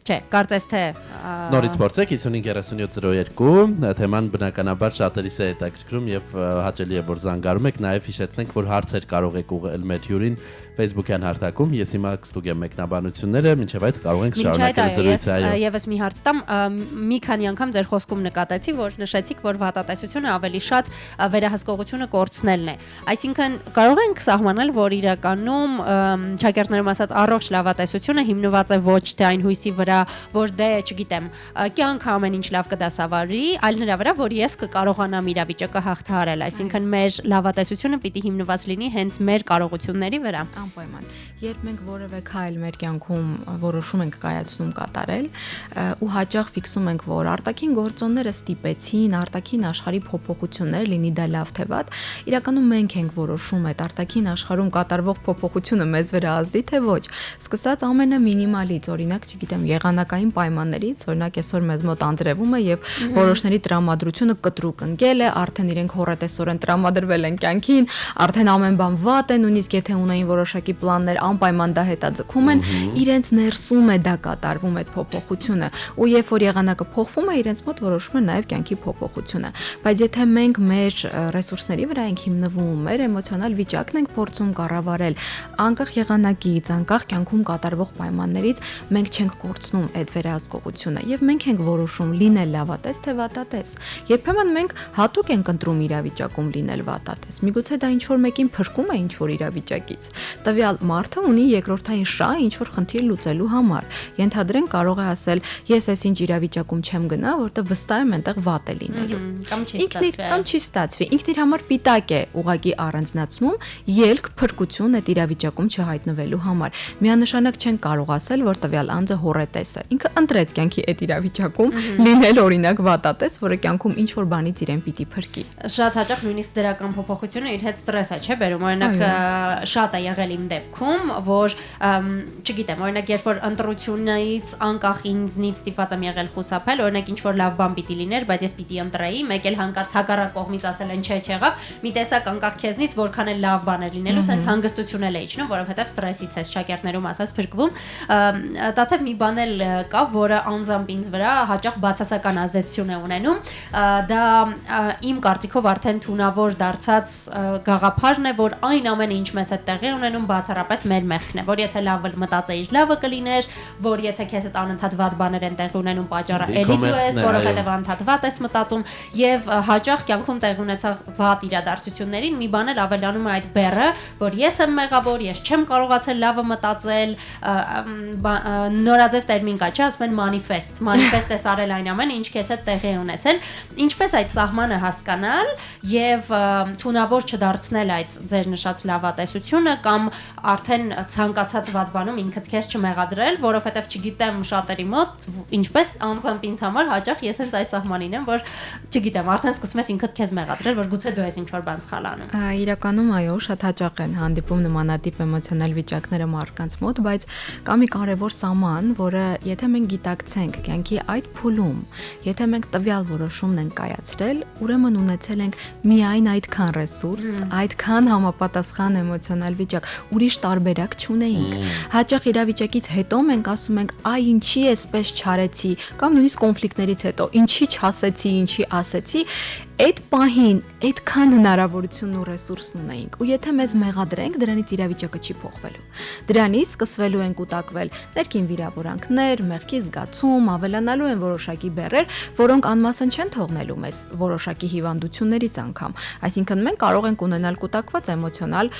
Չէ, կարծես թե Նորից փորձեք 553702, թեման բնականաբար շատերիս է հետաքրքրում եւ հաճելի է որ զանգարում եք, նաեւ հիշեցնենք, որ հարցեր կարող եք ուղղել մեր հյուրին Facebook-յան հարթակում, ես հիմա կստուգեմ մեկնաբանությունները, մինչև այդ կարող ենք շարունակել զրույցը։ Ես եւս մի հարց տամ, մի քանի անգամ ձեր խոսքում նկատեցի, որ նշեցիք, որ վատատեսությունը ավելի շատ վերահսկողությունը կորցնելն է։ Այսինքն կարող ենք սահմանել, որ իրականում շակերտներում ասած առողջ լավատեսությունը հիմնված է ոչ թե այն հույսի վրա, որ դե, չգիտեմ, կյանքը ամեն ինչ լավ կդասավարի, այլ նրա վրա, որ ես կկարողանամ իրավիճակը հաղթահարել, այսինքն մեր լավատեսությունը պիտի հիմնված լինի հենց մեր կարողությունների վրա։ Անպայման։ Երբ մենք որևէ քայլ մեր կյանքում որոշում ենք կայացնում կատարել, ու հաճախ ֆիքսում ենք, որ արտաքին գործոնները ստիպեցին, արտաքին աշխարհի փոփոխություններ, լինի դա լավ թե վատ, իրականում մենք ենք որոշում այդ արտաքին աշխարհում կատարվող փոփոխությունը մեզ վրա ազդի թե ոչ։ Սկսած ամենամինիմալից, օրինակ, չգիտեմ, եղանակային պայմաններից, օրինակ այսօր մեզ մոտ անձրևում է եւ որոշների տրամադրությունը կտրուկ ընկել է, արդեն իրենք հորետեսորեն տրամադրվել են կյանքին, արդեն ամեն բան վատ է, նույնիսկ եթե ունեին որոշակի պլաններ, անպայման դա հետաձգում են, իրենց ներսում է դա կատարվում այդ փոփոխությունը, ու երբ որ եղանակը փոխվում է, իրենց մոտ որոշում է նաև կյանքի փոփոխությունը։ Բայց եթե մենք մեր ռեսուրսների վրա ենք հիմնվում, մեր էմոցիոնալ վիճակն ենք փորձում կառավարել, անկախ եղանակից, անկախ կյանքում կատարվող պայմաններից, մենք չենք կորցնում այդ վերահսկողությունը իրավիճակությունը եւ մենք ենք որոշում լինել լավատես թե վատատես։ Երբեմն մենք հատուկ ենք ընտրում իրավիճակում լինել վատատես։ Միգուցե դա ինչ որ մեկին փրկում է ինչ որ իրավիճակից։ Տվյալ մարդը ունի երկրորդային շահ ինչ որ խնդիր լուծելու համար։ Ենթադրենք կարող է ասել ես այս ինչ իրավիճակում չեմ գնա, որտեղ վստահ եմ այնտեղ վատ է լինելու։ Կամ չի ստացվի։ Ինքն իր համար պիտակ է ուղակի առանձնացնում ելք փրկություն այդ իրավիճակում չհայտնվելու համար։ Միանշանակ չեն կարող ասել, որ տվյալ անձը հոռետես է։ Ինքը ընտրեց կյանքի այդ իրավիճակում լինել օրինակ վատատես, որը կյանքում ինչ որ բանից իրեն պիտի փրկի։ Շատ հաճախ նույնիսկ դրական փոփոխությունը իր հետ ստրես է, չէ՞ բերում։ Օրինակ շատ է եղել իմ դեպքում, որ չգիտեմ, օրինակ երբ որ ընտրությունից անկախ ինձնից ստիպված եմ եղել խուսափել, օրինակ ինչ որ լավ բան պիտի լիներ, բայց ես պիտի ընտրեի, մեկ էլ հանկարծ հակառակ կողմից ասել են չէ, չեղավ, մի տեսակ անկախ քեզնից որքան էլ լավ բաներ լինելու, սենց հանգստություն էլ է իջնում, որովհետև ստրեսից է շակերտներում ասած փրկվում։ Տաթև մի բան էլ կա, որը անձամբ ինձ վրա հաճախ բացասական ազդեցություն է ունենում։ Դա իմ կարծիքով արդեն թունավոր դարձած գաղափարն է, որ այն ամենը ինչ մեզ հետ տեղի ունենում բացառապես մեր մեղքն է, որ եթե լավը մտածեիր, լավը կլիներ, որ եթե քեզ հետ անընդհատ վատ բաներ են տեղի ունենում, պատճառը էլի դու ես, որովհետև անընդհատ վատ ես մտածում, եւ հաճախ կյանքում տեղի ունեցող վատ իրադարձություններին մի բան էլ ավելանում է այդ բեռը, որ ես եմ մեղավոր, ես չեմ կարողացել լավը մտածել, նորաձև տերմին կա, չէ՞, ասում են մանիֆեստ։ Մանիֆեստ ես արել այն ամենը, ինչ քեզ հետ տեղի է ունեցել։ Ինչպես այդ սահմանը հասկանալ եւ թունավոր չդարձնել այդ ձեր նշած լավատեսությունը կամ արդեն ցանկացած վատ բանում ինքդ քեզ չմեղադրել, որովհետեւ չգիտեմ շատերի մոտ ինչպես անձամբ ինձ համար հաճախ ես հենց այդ սահմանին եմ, որ չգիտեմ, արդեն սկսում ես ինքդ քեզ մեղադրել, որ գուցե դու ես ինչ-որ բան սխալ անում։ Իրականում այո, շատ հաճախ են հանդիպում նմանատիպ էմոցիոնալ վիճակները մարդկանց մոտ, բայց կա մի կարևոր սահման, որը եթե մենք գիտակցենք կյանքի այդ փուլում, եթե մենք տվյալ որոշումն ենք կայացրել, ուրեմն ունեցել ենք միայն այդքան ռեսուրս, այդքան համապատասխան էմոցիոնալ վիճակ, ուրիշ տարբերակ չունեինք։ Հաճախ իրավիճակից հետո մենք ասում ենք, այ ինչի էսպես չարեցի, կամ նույնիսկ կոնֆլիկտներից հետո, ինչի չասեցի, ինչի ասեցի, այդ պահին այդքան հնարավորությունն ու ռեսուրսն ունեինք ու եթե մեզ մեղադրենք դրանից իրավիճակը չի փոխվելու դրանից սկսվելու են կուտակվել ներքին վիրավորանքներ, մեղքի զգացում, ավելանալու են որոշակի բեռեր, որոնք անմասն չեն թողնելու մեզ որոշակի հիվանդություններից անգամ, այսինքն մենք կարող ենք ունենալ կուտակված էմոցիոնալ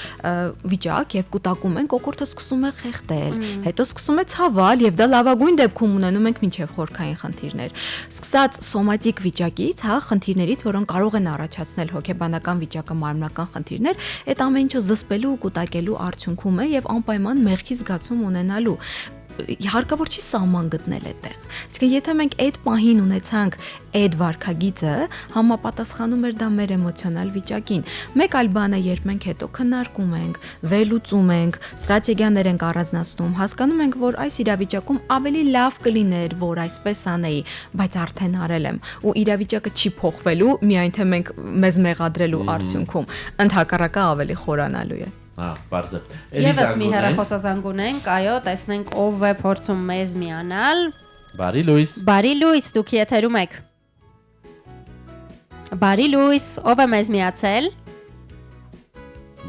վիճակ, երբ կուտակում ենք, օգուտը սկսում է խեղդել, հետո սկսում է ցավել եւ դա լավագույն դեպքում ունենում ենք մինչեւ խորքային խնդիրներ, սկսած սոմատիկ վիճակից, հա, խնդիրներից, որոնք կարող են առաջացնել հոգեբանական վիճակը, մարմնական խնդիրներ, այդ ամեն ինչը զսպելու ու կուտակելու արդյունքում է եւ անպայման մեղքի զգացում ունենալու հարկավոր չի սահման գտնել այդտեղ։ Իսկ եթե մենք այդ պահին ունեցանք այդ վարքագիծը, համապատասխանում էր դա մեր էմոցիոնալ վիճակին։ Մեկ այլ բանը, երբ մենք հետո քննարկում ենք, վերլուծում ենք, ստրատեգիաներ ենք առանձնացնում, հասկանում ենք, որ այս իրավիճակում ավելի լավ կլիներ, որ այսպես անեի, բայց արդեն արել եմ, ու իրավիճակը չի փոխվելու, միայն թե մենք մեզ մեղադրելու արդյունքում, ընդհակառակը ավելի խորանալու է։ Բարձ է։ Եվս մի հեռախոսազանգ ունենք, այո, տեսնենք ով է փորձում մեզ միանալ։ Բարի լույս։ Բարի լույս, դուք եթերում եք։ Բարի լույս, ով է մեզ միացել։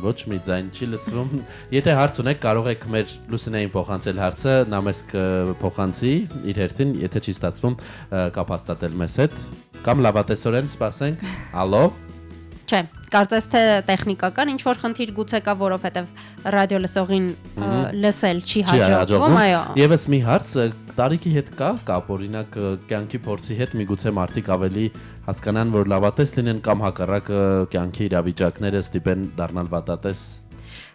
Ոչ մի ձայն չի լսվում։ Եթե հարց ունեք, կարող եք մեր Լուսինեին փոխանցել հարցը, նա մեզ կփոխանցի իր հերթին, եթե չի ստացվում, կապ հաստատել մեզ հետ, կամ լավատեսորեն սպասենք։ Ալո։ Չէ, կարծես թե տեխնիկական ինչ որ խնդիր գուցե կա, որովհետև ռադիո լսողին լսել չի հաջողվում, այո։ Եվս մի հարց, տարիքի հետ կա կապ, օրինակ կյանքի փորձի հետ միգուցե մարդիկ ավելի հասկանան, որ լավատես լինեն կամ հակառակ կյանքի իրավիճակները ստիպեն դառնալ վատատես։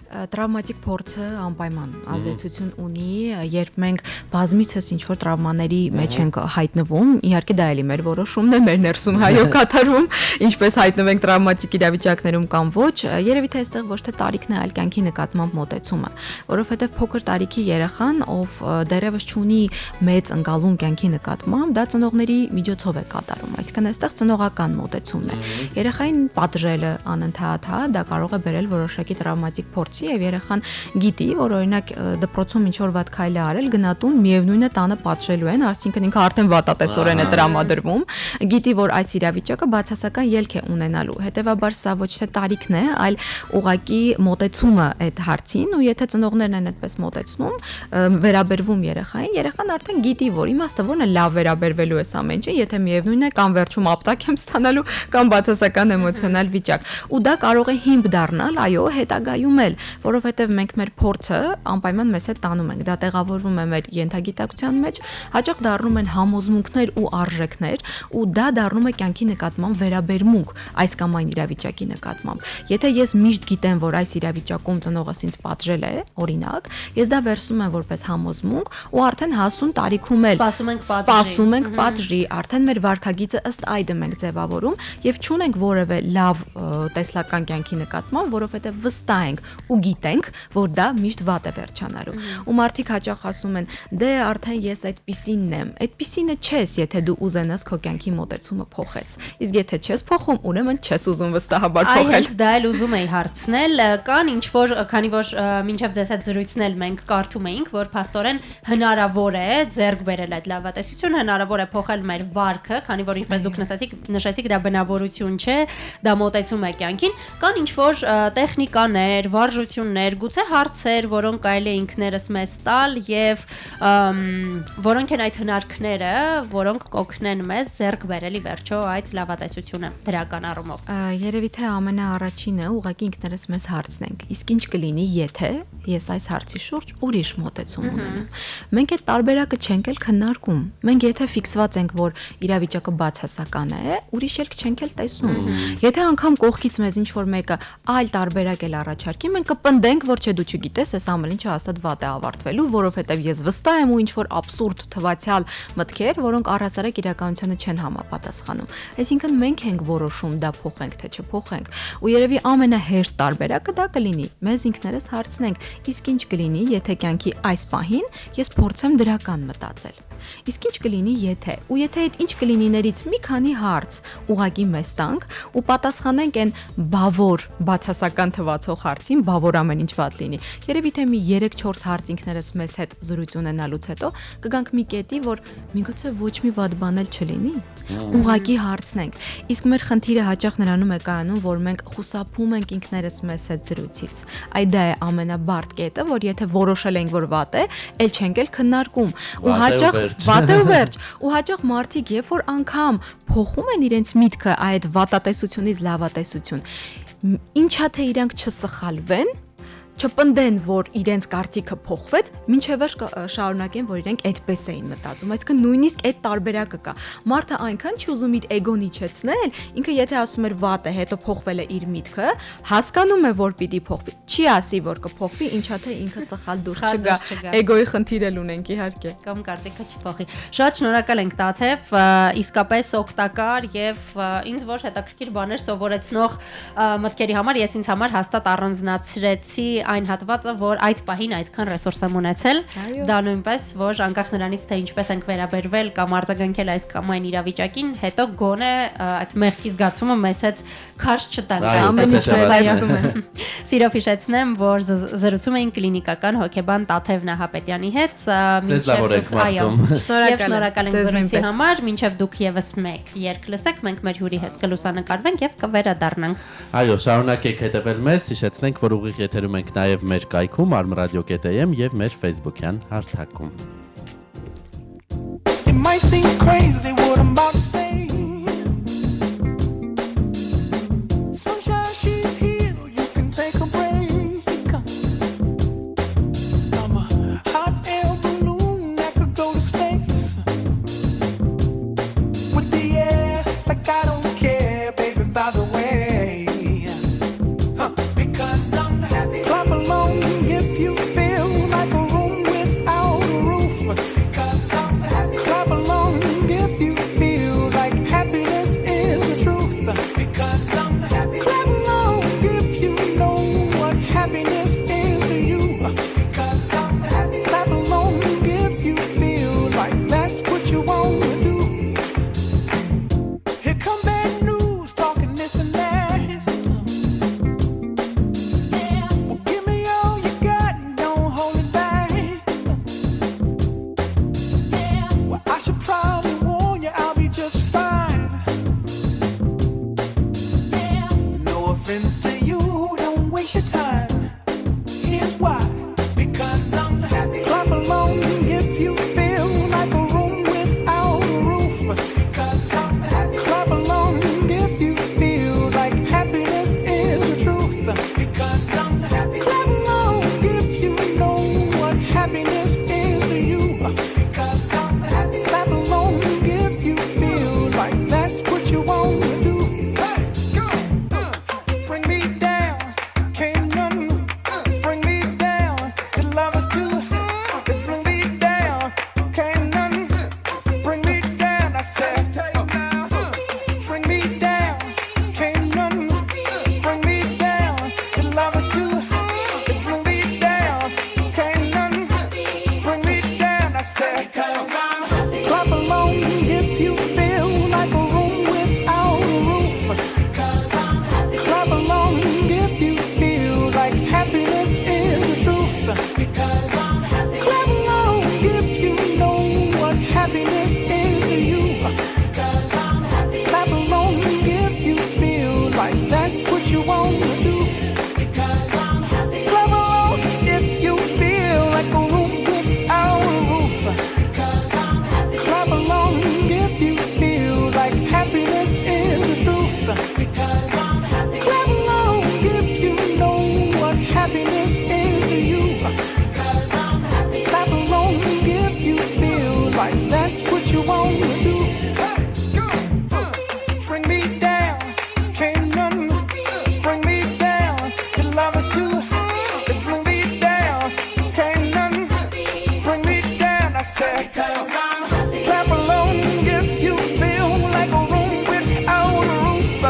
Տրավմատիկ փորձը անպայման ազդեցություն ունի, երբ մենք բազմիցս ինչ որ տրավմաների մեջ ենք հայտնվում, իհարկե դա էլի մեր որոշումն է, մեր ներսում հայո կատարվում, ինչպես հայտնվենք տրավմատիկ իրավիճակներում կամ ոչ, երևի թե այստեղ ոչ թե տարիքն է, այլ կյանքի նկատմամբ մոտեցումը, որովհետև փոքր տարիքի երեխան, ով դեռևս չունի մեծ ընկալում կյանքի նկատմամբ, դա ծնողների միջոցով է կատարում, այսինքն այստեղ ծնողական մոտեցումն է։ Երեխային պատժելը անընդհատ, հա, դա կարող է բերել որոշակի տրավմատիկ փորձ փորձի եւ երեխան գիտի, որ օրինակ դպրոցում ինչ որ վատ քայլ է արել, գնատուն միևնույնն է տանը պատժելու են, այսինքն ինքը արդեն վատատեսորեն է տրամադրվում, գիտի, որ այս իրավիճակը բացասական ելք է ունենալու։ Հետևաբար սա ոչ թե տարիքն է, այլ ուղղակի մոտեցումը այդ հարցին, ու եթե ծնողներն են այդպես մոտեցնում, վերաբերվում երեխային, երեխան արդեն գիտի, որ իմաստը որն է լավ վերաբերվելու է ամեն ինչը, եթե միևնույնն է կամ վերջում ապտակ եմ ստանալու կամ բացասական էմոցիոնալ վիճակ։ Ու դա կարող է հիմք դառնալ, այո, հետագայում էլ, որովհետև մենք մեր փորձը անպայման մեզ հետ տանում ենք, դա տեղավորվում է մեր ենթագիտակցության մեջ, հաճախ դառնում են համոզմունքներ ու արժեքներ, ու դա դառնում է կյանքի նկատմամբ վերաբերմունք այս կամ այն իրավիճակի նկատմամբ։ Եթե ես միշտ գիտեմ, որ այս իրավիճակում ծնողս ինձ պատժել է, օրինակ, ես դա վերցնում եմ որպես համոզմունք ու արդեն հասուն տարիքում էլ սպասում ենք պատժի, արդեն մեր վարքագիծը ըստ այդը մենք ձևավորում եւ չունենք որևէ լավ տեսլական կյանքի նկատմամբ, որովհետեւ վստահ ենք ու գիտենք, որ դա միշտ վատ է վերջանալու։ Ու մարդիկ հաճախ ասում են, դե արդեն ես այդպիսինն եմ։ Այդպիսինը չես, եթե դու ուզենաս քո կյանքի մոտեցումը փոխես։ Իսկ եթե չես փոխում, ուրեմն չես ուզում վստահաբար փոխել։ Այս դա էլ ուզում էի հարցնել, կան ինչ որ, քանի որ մինչև ձեզ հետ զրույցն էլ մենք կարդում էինք, որ փաստորեն հնարավոր է ձեռք բերել այդ լավատեսություն, հնարավոր է փոխել մեր վարքը, քանի որ ինչպես դուք նշեցիք, դա բնավորություն չէ, դա մոտեցում է կյանքին, կան ինչ որ տեխնիկաներ, վարժություններ, գուցե հարցեր, որոնք կարելի է ինքներս մեզ տալ եւ որոնք են այդ հնարքները, որոնք կօգնեն մեզ ձեռք բերելի վերջո այդ լավատեսությունը դրական առումով։ Երևի թե ամենաառաջինը ուղղակի ինքներս մեզ հարցնենք, իսկ ինչ կլինի, եթե ես այս հարցի շուրջ ուրիշ մոտեցում ունենամ։ Մենք այդ տարբերակը չենք էլ քննարկում։ Մենք եթե ֆիքսված ենք, որ իրավիճակը բացասական է, ուրիշ ելք չենք էլ տեսնում։ Եթե անգամ կողքից մեզ ինչ որ մեկը այլ տարբերակ էլ առաջարկի, մենք կպնդենք, որ չէ դու չգիտես, այս ամեն ինչը հաստատ վատ է ավարտվելու, որովհետև ես վստահ եմ ու ինչ որ աբսուրդ թվացial մտքեր, որոնք առհասարակ իրականությանը չեն համապատասխանում։ Այսինքն մենք ենք որոշում դա փոխենք թե չփոխենք։ Ու երևի ամենահեշտ տարբերակը դա կլինի։ Մեզ ինքներս հարցնենք, իսկ ինչ կլինի, եթե կյանքի այս պահին ես փորձեմ դրական մտածել։ Իսկ ինչ կլինի, եթե, ու եթե այդ ինչ կլինիներից մի քանի հարց ուղակի մեզ տանք ու պատասխանենք այն բավոր բացասական թվացող հարցին, բավոր ամեն ինչ վատ լինի։ Երևի թե մի 3-4 հարց ինքներս մեզ հետ զրույց ունենալուց հետո կգանք մի կետի, որ միգուցե ոչ մի վատ բան էլ չլինի։ Ուղակի հարցնենք։ Իսկ մեր խնդիրը հաճախ նրանում է կայանում, որ մենք խուսափում ենք ինքներս մեզ հետ զրույցից։ Այդ դա է ամենաբարդ կետը, որ եթե որոշել ենք, որ վատ է, ել չենք էլ քննարկում։ Ու հաճախ վատ է ու վերջ։ Ու հաճախ մարդիկ, երբ որ անգամ փոխում են իրենց միտքը այդ վատատեսությունից լավատեսություն, ինչա թե իրանք չսխալվեն, չպնդեն, որ իրենց կարծիքը փոխվեց, մինչև վերջ շարունակեն, որ իրենք այդպես էին մտածում, այսինքն նույնիսկ այդ տարբերակը կա։ Մարդը այնքան չի ուզում իր էգոն իջեցնել, ինքը եթե ասում էր վատ է, հետո փոխվել է իր միտքը, հասկանում է, որ պիտի փոխվի։ Չի ասի, որ կփոխվի, ինչա թե ինքը սխալ դուրս չգա։ Էգոյի խնդիր էլ ունենք իհարկե։ Կամ կարծիքը չփոխի։ Շատ շնորհակալ ենք Տաթև, իսկապես օգտակար եւ ինձ որ հետաքրքիր բաներ սովորեցնող մտքերի համար ես ինձ համար հաստատ առանձնացրեցի այն հատվածը, որ այդ պահին այդքան ռեսուրս եմ ունեցել, դա նույնպես, որ անկախ նրանից, թե ինչպես ենք վերաբերվել կամ արձագանքել այս կամ այն իրավիճակին, հետո գոնե այդ մեղքի զգացումը մեզ հետ քաշ չտանք, այսպես ասում են։ Սիրով հիշեցնեմ, որ զրուցում էինք կլինիկական հոգեբան Տաթև Նահապետյանի հետ, շնորհակալ ենք զրույցի համար, մինչև դուք եւս մեկ երգ լսեք, մենք մեր հյուրի հետ կլուսանկարվենք եւ կվերադառնանք։ Այո, շարունակեք հետևել մեզ, հիշեցնենք, որ ուղիղ եթերում ենք նաև մեր կայքում armradio.am եւ մեր Facebook-յան հարթակում։ It might seem crazy what I'm about to say. Sunshine, she's here, you can take a break. I'm a hot air balloon that could go to space. With the air, like I don't care, baby, by the way. Like happens to you. Don't waste your time. Here's why. Because I'm happy. Clap along if you feel like a room without a roof. Because I'm happy. Clap along if you feel like happiness is the truth. Because I'm happy. Clap along if you know what happiness is to you. Because I'm happy. Clap along if you feel like that's what you want to do. Hey, go. Bring me down. Can't none bring me down. Your love is too high. Bring me down. Can't none bring me down. I said, bring me down. Can't none bring me down. Your love is too high. Bring me down. Can't none bring me down. I said, clap along if you feel like a room without a roof. Clap along if you feel like happiness is the truth. Clap along if you know what happiness is to you. Clap along if you feel like that's what you want to do. Clap along if you feel like a room without a roof. Clap along if you feel like happiness is the truth. Clap along if you know what happiness is to you. Clap along if you feel like that's what you want to do. Bring me down, can't none bring me down. Your love is too high, bring me down, can't none bring me down. I said, clap along if you feel like a room without a roof.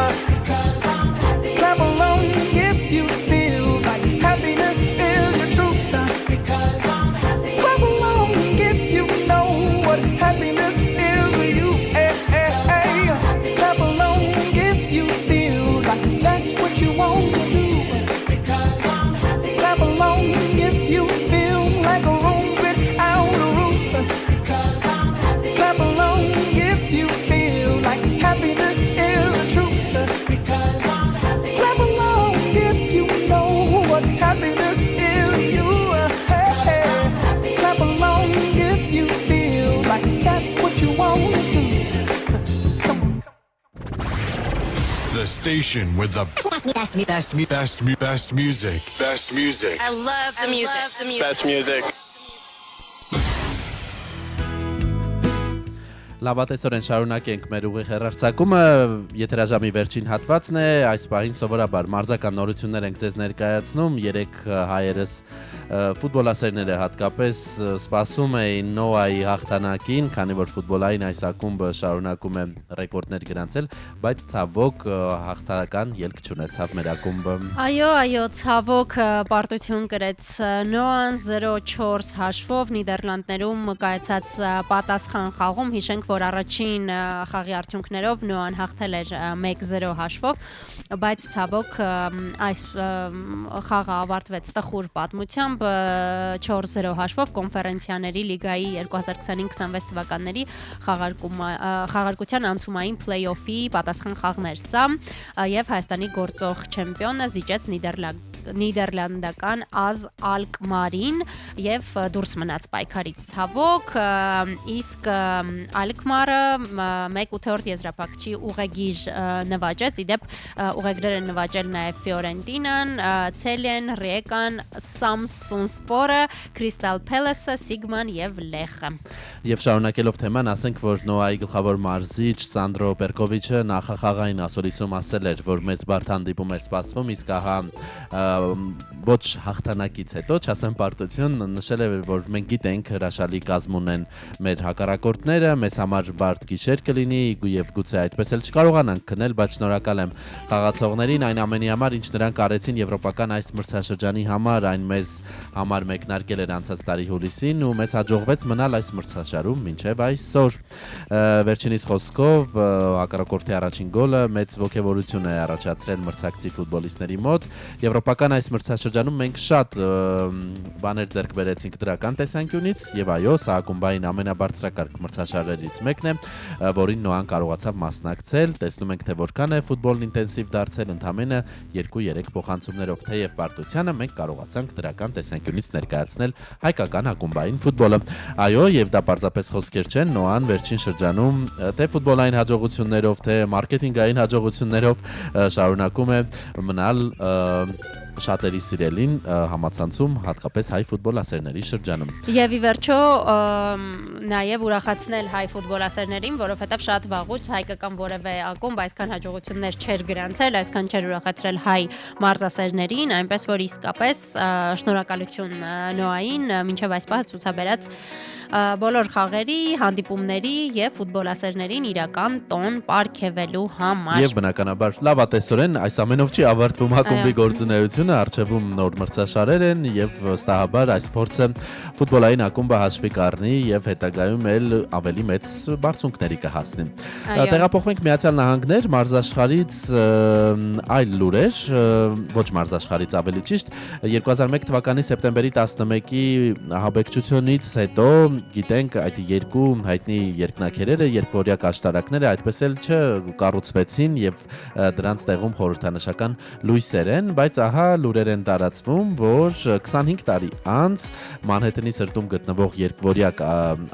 Clap along if you feel like happiness is the truth. Clap along if you know what happiness is to you. Clap along if you feel like that's what you want to do. Clap along if you feel like a room without a roof. Clap along if you feel like happiness is the truth. Clap along if you know what happiness is to you. Clap along if you feel like that's what you want to do. The station with the best music. Best music. I love the music. Best music. Լավատեսորեն շարունակենք մեր ուղիղ հեռարձակումը, եթերաժամի վերջին հատվածն է, այս պահին սովորաբար մարզական նորություններ ենք ձեզ ներկայացնում, երեք հայերս ֆուտբոլասերները հատկապես սպասում էին Նոայի հաղթանակին, քանի որ ֆուտբոլային այս ակումբը շարունակում է ռեկորդներ գրանցել, բայց ցավոք հաղթական ելք չունեցավ մեր ակումբը։ Այո, ցավոք պարտություն կրեց Նոան 0-4 հաշվով Նիդերլանդներում կայացած պատասխան խաղում, հիշենք, որ առաջին խաղի արդյունքներով Նոան հաղթել էր 1-0 հաշվով, բայց ցավոք այս խաղը ավարտվեց տխուր պատմությամբ 4-0 հաշվով կոնֆերենցիաների լիգայի 2025-26 թվականների խաղարկության անցումային փլեյօֆի պատասխան խաղն էր սա, եւ Հայաստանի գործող չեմպիոնը զիջեց նիդերլանդական Ազ Ալկմարին եւ դուրս մնաց պայքարից ցավոք, իսկ Ալկմարը 1/8 եզրափակչի ուղեգիր նվաճեց, իդեպ ուղեգրերը նվաճել նաեւ Ֆիորենտինան, Ցելիեն, Ռիեկան, Սամսունսպորը, Քրիստալ Փելեսը, Սիգման եւ Լեխը։ Եվ շարունակելով թեման, ասենք, որ Նոայի գլխավոր մարզիչ Սանդրո Պերկովիչը նախախաղային ասորիսում ասել էր, որ մեծ բարդ հանդիպում է սպասվում, իսկ ահա ոչ հաղթանակից հետո, չասեմ պարտություն, նշել է, որ մենք գիտենք հրաշալի կազմ ունեն մեր հակառակորդները, մեզ համար բարդ գիշեր կլինի եւ գուցե այդպես էլ չկարողանանք քնել, բայց շնորհակալ եմ խաղացողներին այն ամենի համար, ինչ նրանք արեցին եվրոպական այս մրցաշրջանի համար, այն մեզ համար մեկնարկել էր անցած տարի հուլիսին ու մեզ հաջողվեց մնալ այս մրցաշարում մինչև այսօր։ Վերջինիս խոսքով հակառակորդի առաջին գոլը մեծ ոգևորություն է առաջացրել մրցակցի ֆուտբոլիստների մոտ։ Եվրոպական Բնական այս մրցաշրջանում մենք շատ բաներ ձեռք բերեցինք դրական տեսանկյունից եւ այո, սա ակումբային ամենաբարձրակարգ մրցաշարերից մեկն է, որին Նոան կարողացավ մասնակցել։ Տեսնում ենք, թե որքան է ֆուտբոլն ինտենսիվ դարձել, ընդամենը 2-3 փոխանցումներով թեև պարտությանը մենք կարողացանք դրական տեսանկյունից ներկայացնել հայկական ակումբային ֆուտբոլը։ Այո, եւ դա պարզապես խոսքեր չեն, Նոան վերջին շրջանում թե ֆուտբոլային հաջողություններով, թե մարքեթինգային հաջողություններով շարունակում է մնալ շատերի սիրելին համացանցում, հատկապես հայ ֆուտբոլասերների շրջանում։ Եվ ի վերջո նաև ուրախացնել հայ ֆուտբոլասերներին, որովհետև շատ վաղուց հայկական որևէ ակումբ այսքան հաջողություններ չէր գրանցել, այսքան չէր ուրախացրել հայ մարզասերներին, այնպես որ իսկապես շնորհակալություն Նոային մինչև այս պահը ցուցաբերած բոլոր խաղերի, հանդիպումների եւ ֆուտբոլասերներին իրական տոն պարգևելու համար։ Եվ բնականաբար լավատեսորեն այս ամենով չի ավարտվում ակումբի գործունեությունը, արժևում նոր մրցաշարեր են եւ վստահաբար այս փորձը ֆուտբոլային ակումբը հաշվի կառնի եւ հետագայում էլ ավելի մեծ բարձունքների կհասնի։ Տեղափոխվենք Միացյալ Նահանգներ, մարզաշխարհից այլ լուրեր, ոչ մարզաշխարհից ավելի ճիշտ, 2001 թվականի սեպտեմբերի 11-ի ահաբեկչությունից հետո գիտենք այդ երկու հայտնի երկնաքերերը, երկօրյա աշտարակները այդպես էլ չկառուցվեցին եւ դրանց տեղում խորհրդանշական լույսեր են, բայց ահա լուրեր են տարածվում, որ 25 տարի անց Մանհեթենի սրտում գտնվող երկօրյա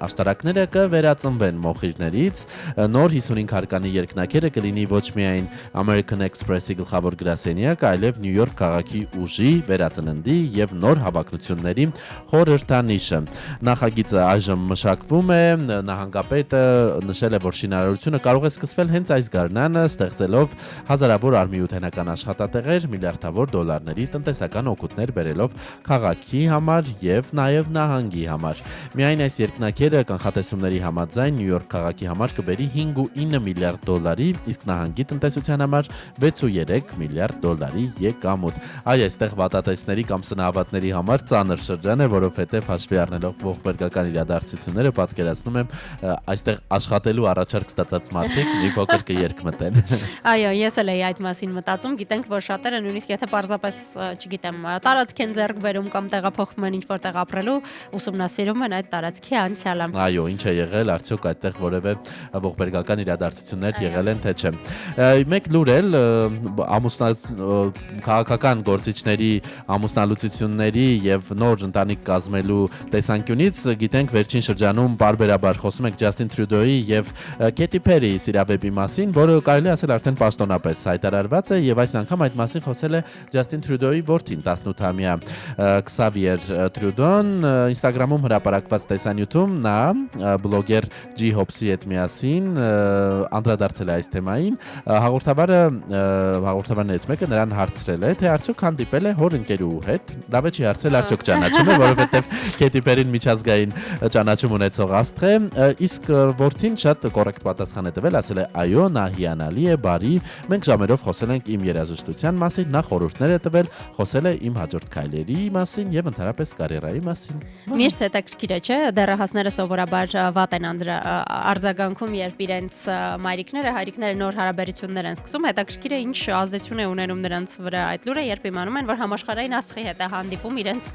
աշտարակները կվերածնվեն մոխիրներից, նոր 55 հարկանի երկնաքերը կլինի ոչ միայն American Express-ի գլխավոր գրասենյակ, այլև Նյու Յորք քաղաքի ուժի վերածննդի եւ նոր հավակնությունների խորհրդանիշը։ Նախագիծը այժմ մշակվում է, նահանգապետը նշել է, որ շինարարությունը կարող է սկսվել հենց այս գարնանը, ստեղծելով հազարավոր արմիութենական աշխատատեղեր, միլիարդավոր դոլարների տնտեսական օգուտներ բերելով քաղաքի համար եւ նաեւ նահանգի համար։ Միայն այս երկնաքերը կանխատեսումների համաձայն Նյու Յորք քաղաքի համար կբերի 5.9 միլիարդ դոլարի, իսկ նահանգի տնտեսության համար 6.3 միլիարդ դոլարի եկամուտ։ Այստեղ վատատեսների կամ սնահավատների համար ծանր շրջան է, որովհետեւ հաշվի առնելով ողբերգական իրադարձությունները պատկերացնում եմ այստեղ աշխատելու առաջարկ ստացած մարդիկ մի փոքր կերկմտեն։ Այո, ես էլ էի այդ մասին մտածում, գիտենք, որ շատերը նույնիսկ եթե պարզապես, չգիտեմ, տարածք են ձեռք բերում կամ տեղափոխվում են ինչ-որ տեղ ապրելու, ուսումնասիրում են այդ տարածքի անցյալը։ Այո, ինչ է եղել, արդյոք այդտեղ որևէ ողբերգական իրադարձություններ եղել են, թե չէ։ Մեկ լուր էլ քաղաքական գործիչների ամուսնալուծությունների եւ նոր ընտանիք կազմելու տեսանկյունից գիտենք վերջին շրջանում բարբերաբար խոսում ենք Ջասթին Տրյուդոյի եւ Քեթի Փերիի սիրավեպի մասին, որը կարելի ասել արդեն պաշտոնապես հայտարարված է եւ այս անգամ այդ մասին խոսել է Ջասթին Տրյուդոյի որդին, 18-ամյա Քսավիեր Տրյուդոն, Instagram-ում հրապարակված տեսանյութում նա բլոգեր Ջի Հոփսի հետ միասին անդրադարձել է այս թեմային։ Հաղորդավարներից մեկը նրան հարցրել է, թե արդյոք հանդիպել է հոր ընկերուհու հետ։ Լավ է չի հարցրել, արդյոք ճանաչում է, որովհետեւ Քեթի Փերին միջազգային ճանաչում ունեցող աստղ է, իսկ որդին շատ կոռեկտ պատասխան է տվել, ասել է այո, նա հիանալի է, բարի, մենք ժամերով խոսել ենք իմ երաժշտության մասին, նա խորհուրդներ է տվել, խոսել է իմ հաջորդ քայլերի մասին եւ ընդհանրապես կարիերայի մասին։ Միշտ հետաքրքիր է, չէ՞, դեռահասները սովորաբար վատ են արձագանքում, երբ իրենց մայրիկները, հայրիկները նոր հարաբերություններ են սկսում, հետաքրքիր է ինչ ազդեցություն է ունենում նրանց վրա այդ լուրը, երբ իմանում են, որ համաշխարհային աստղի հետ է հանդիպում իրենց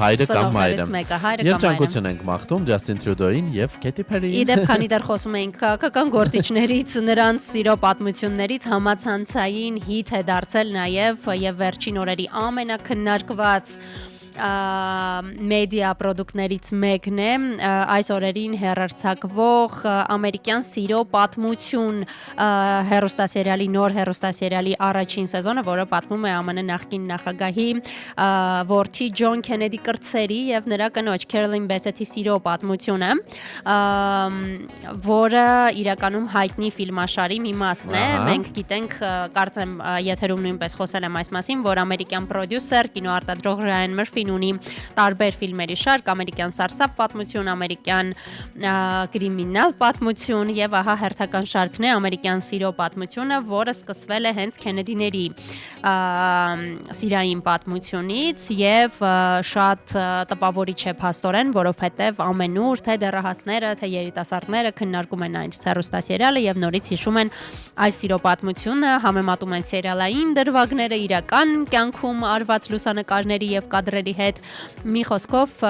հայրը կամ մայրը։ Եվ ճանկություն ենք մաղթում Ջասթին Տրյուդոյին եւ Քեթի Փերիին։ Իդեպ քանի դեռ խոսում էինք քաղաքական գործիչներից, նրանց սիրո պատմություններից, համացանցային հիթ է դարձել նաեւ եւ վերջին օրերի ամենակննարկված մեդիա պրոդուկտներից մեկն է այս օրերին հեռարձակվող ամերիկյան սիրո պատմություն հեռուստասերիալի նոր հեռուստասերիալի առաջին սեզոնը, որը պատմում է ԱՄՆ նախկին նախագահի որդի Ջոն Քենեդի կրտսերի եւ նրա կնոջ Քերոլին Բեսեթի սիրո պատմությունը, որը իրականում հայտնի ֆիլմաշարի մի մասն է։ Մենք գիտենք, կարծեմ եթերում նույնպես խոսել եմ այս մասին, որ ամերիկյան պրոդյուսեր, կինոարտադրող Ռայան Մըրֆին ունի տարբեր ֆիլմերի շարք, ամերիկյան սարսափ պատմություն, ամերիկյան կրիմինալ պատմություն եւ ահա հերթական շարքն է ամերիկյան սիրո պատմությունը, որը սկսվել է հենց Քենեդիների սիրային պատմությունից եւ շատ տպավորիչ է փաստորեն, որովհետեւ ամենուր թե դեռահասները, թե երիտասարդները քննարկում են այն հեռուստասերիալը եւ նորից հիշում են այս սիրո պատմությունը, համեմատում են սերիալային դրվագները իրական կյանքում արված լուսանկարների եւ կադրերի հետ։ Մի խոսքով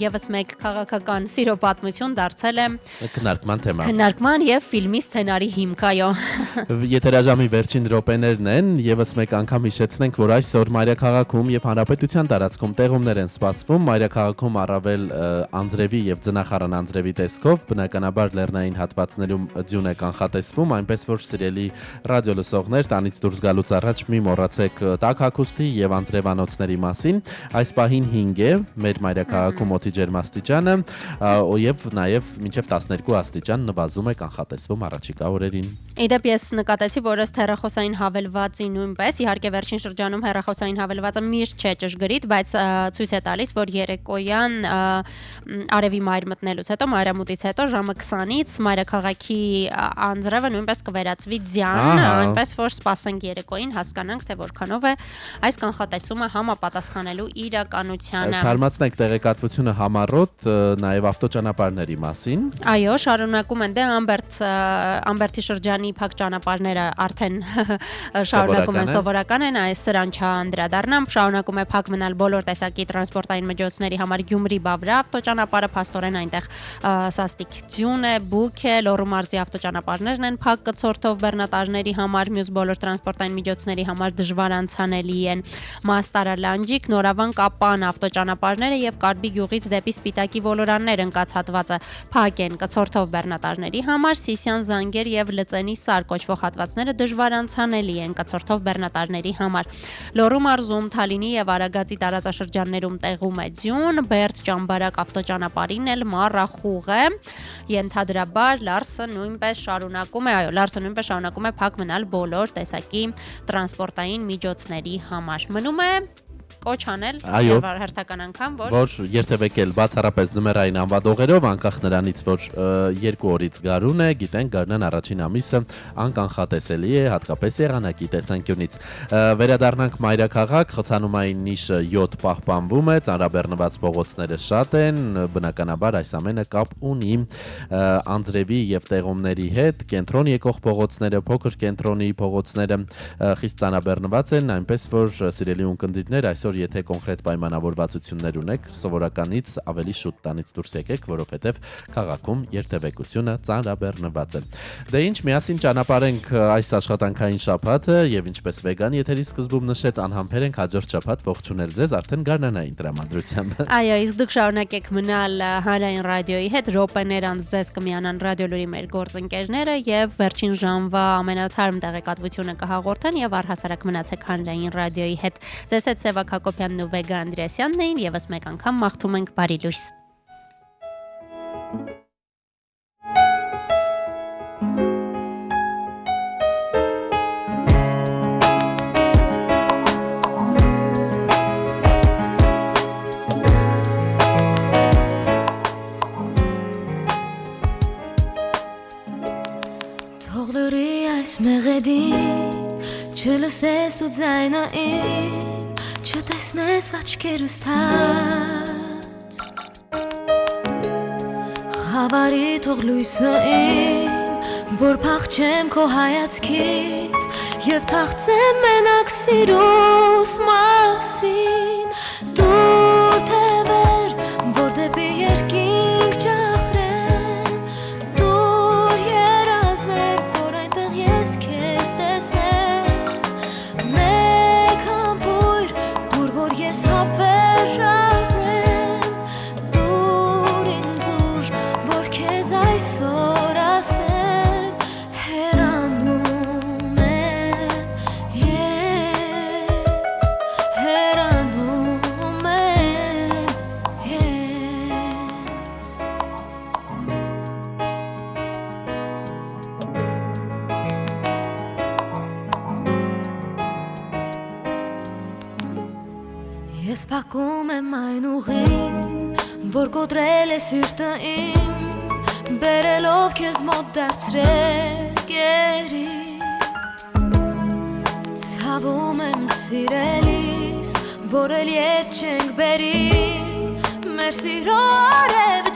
եւս մեկ քաղաքական սիրո պատմություն դարձել է քննարկման թեմա։ Քննարկման եւ ֆիլմի սցենարի հիմք, այո։ Եթերաժամի վերջին րոպեներն են, եւս մեկ անգամ հիշեցնենք, որ այսօր Մայրաքաղաքում եւ հանրապետության տարածքում տեղումներ են սպասվում։ Մայրաքաղաքում առավել անձրևի եւ ձնախառն անձրևի տեսքով, բնականաբար լեռնային հատվածներում ձյուն է կանխատեսվում, այնպես որ սիրելի ռադիո լսողներ, տանից դուրս գալուց առաջ մի մոռացեք տաք հագուստի եւ անձրևանոցների մասին։ Այս պահին 5 է մեր Մայրաքաղաքում օդի ջերմաստիճանը եւ նաեւ մինչեւ 12 աստիճան նվազում է կանխատեսվում առաջիկա օրերին։ Իդեպ ես նկատեցի, որ ըստ հեռախոսային հավելվածի նույնպես, իհարկե վերջին շրջանում հեռախոսային հավելվածը միշտ չէ ճշգրիտ, բայց ցույց է տալիս, որ երեկոյան արևի մայր մտնելուց հետո, մայրամուտից հետո ժամը 20-ից Մայրաքաղաքի անձրևը նույնպես կվերածվի ձյան, այնպես որ սպասենք երեկոյին, հասկանանք, թե որքանով է այս կանխատեսումը համապատասխանելու իրականությանը։ Թարմացնենք տեղեկատվությունը համառոտ նաև ավտոճանապարհների մասին։ Այո, շարունակում են Ամբերտի շրջանի փակ ճանապարհները արդեն շարունակում են սովորական են, այս սրան չանդրադառնամ, շարունակում է փակ մնալ բոլոր տեսակի տրանսպորտային միջոցների համար Գյումրի-Բավրա ավտոճանապարհը, փաստորեն այնտեղ սաստիկ ձյուն է, բուք է, Լոռու մարզի ավտոճանապարհներն են փակ կցորդով բեռնատարների համար, մյուս բոլոր տրանսպորտային միջոցների համար դժվար անցանելի են։ Մաստարա Լանջիկ, Նորավան Կապան ավտոճանապարհները եւ Կարբի գյուղից դեպի Սպիտակի ոլորաններ ընկած հատվածը փակ են կցորդով բեռնատարների համար, Սիսյան Զանգեր եւ Լծենի Սար կոչվող հատվածները դժվար անցանելի են կցորդով բեռնատարների համար։ Լոռու մարզում Թալինի եւ Արագածի տարածաշրջաններում տեղում է ձյուն, Բերդ Ճամբարակ ավտոճանապարհին էլ մառախուղ է։ Ենթադրաբար Լարսը նույնպես շարունակում է փակ մնալ բոլոր տեսակի տրանսպորտային միջոցների համար։ Մնում է կոչ անել եւ հերթական անգամ որ երթևեկել բացառապես ձմեռային անվադողերով, անկախ նրանից որ 2 օրից գարուն է, գիտենք գարնան առաջին ամիսը անկանխատեսելի է, հատկապես եղանակի տեսանկյունից։ Վերադառնանք Մայրաքաղաք, խցանումային նիշը 7 պահպանվում է, ծանրաբեռնված փողոցները շատ են, բնականաբար այս ամենը կապ ունի անձրևի եւ տեղումների հետ, կենտրոն եկող փողոցները, փոքր կենտրոնի փողոցները խիստ ծանրաբեռնված են, այնպես որ սիրելի ունկնդիրներ այսօր եթե կոնկրետ պայմանավորվածություններ ունեք, սովորականից ավելի շուտ տանից դուրս եկեք, որովհետև քաղաքում երթևեկությունը ծանրաբեռնված է։ Դե ինչ, միասին ճանապարհենք այս աշխատանքային շաբաթը եւ ինչպես վեգան եթերի սկզբում նշեց, անհամբեր ենք հաջորդ շաբաթ ողջունել ձեզ արդեն գարնանային տրամադրությամբ։ Այո, իսկ դուք շարունակեք մնալ Հանրային ռադիոյի հետ, րոպեներ անց ձեզ կմիանան Ռադիո Լուրի մեր գործընկերները եւ վերջին ժամվա ամենաթարմ տեղեկատվությունը կհաղորդեն եւ առհասարակ մնացեք Հանրային ռադիոյի հետ։ Ձեզ հետ Սևակ Հակոբյանն ու Վեգա Անդրեասյանն էին, եւս մեկ անգամ մաղթում ենք բարի լույս։ Թող լուրի այս մեղեդին, չլսես ու ձայնային, չտեսնես աչքերս թաց, խավարի թող լույսը իմ, որ փախչեմ քո հայացքից եւ թաղցեմ մենակ սիրուս մասին, դու թևեր, որ դեպի երկինք ճախրեն, դուր երազներ, որ այնտեղ ես քեզ տեսնեմ, մեկ համբույր, դուր որ ես հավեր ապրեմ, դուր ինձ ուր, որ քեզ այսօր ասեմ, հեռանում եմ ես, հեռանում Ես փակում եմ այն ուղին, որ կոտրել է սիրտը իմ, բերելով քեզ մոտ դարձրել գերի Ցավում եմ սիրելիս, որ էլ ետ չենք բերի Մեր սիրո արև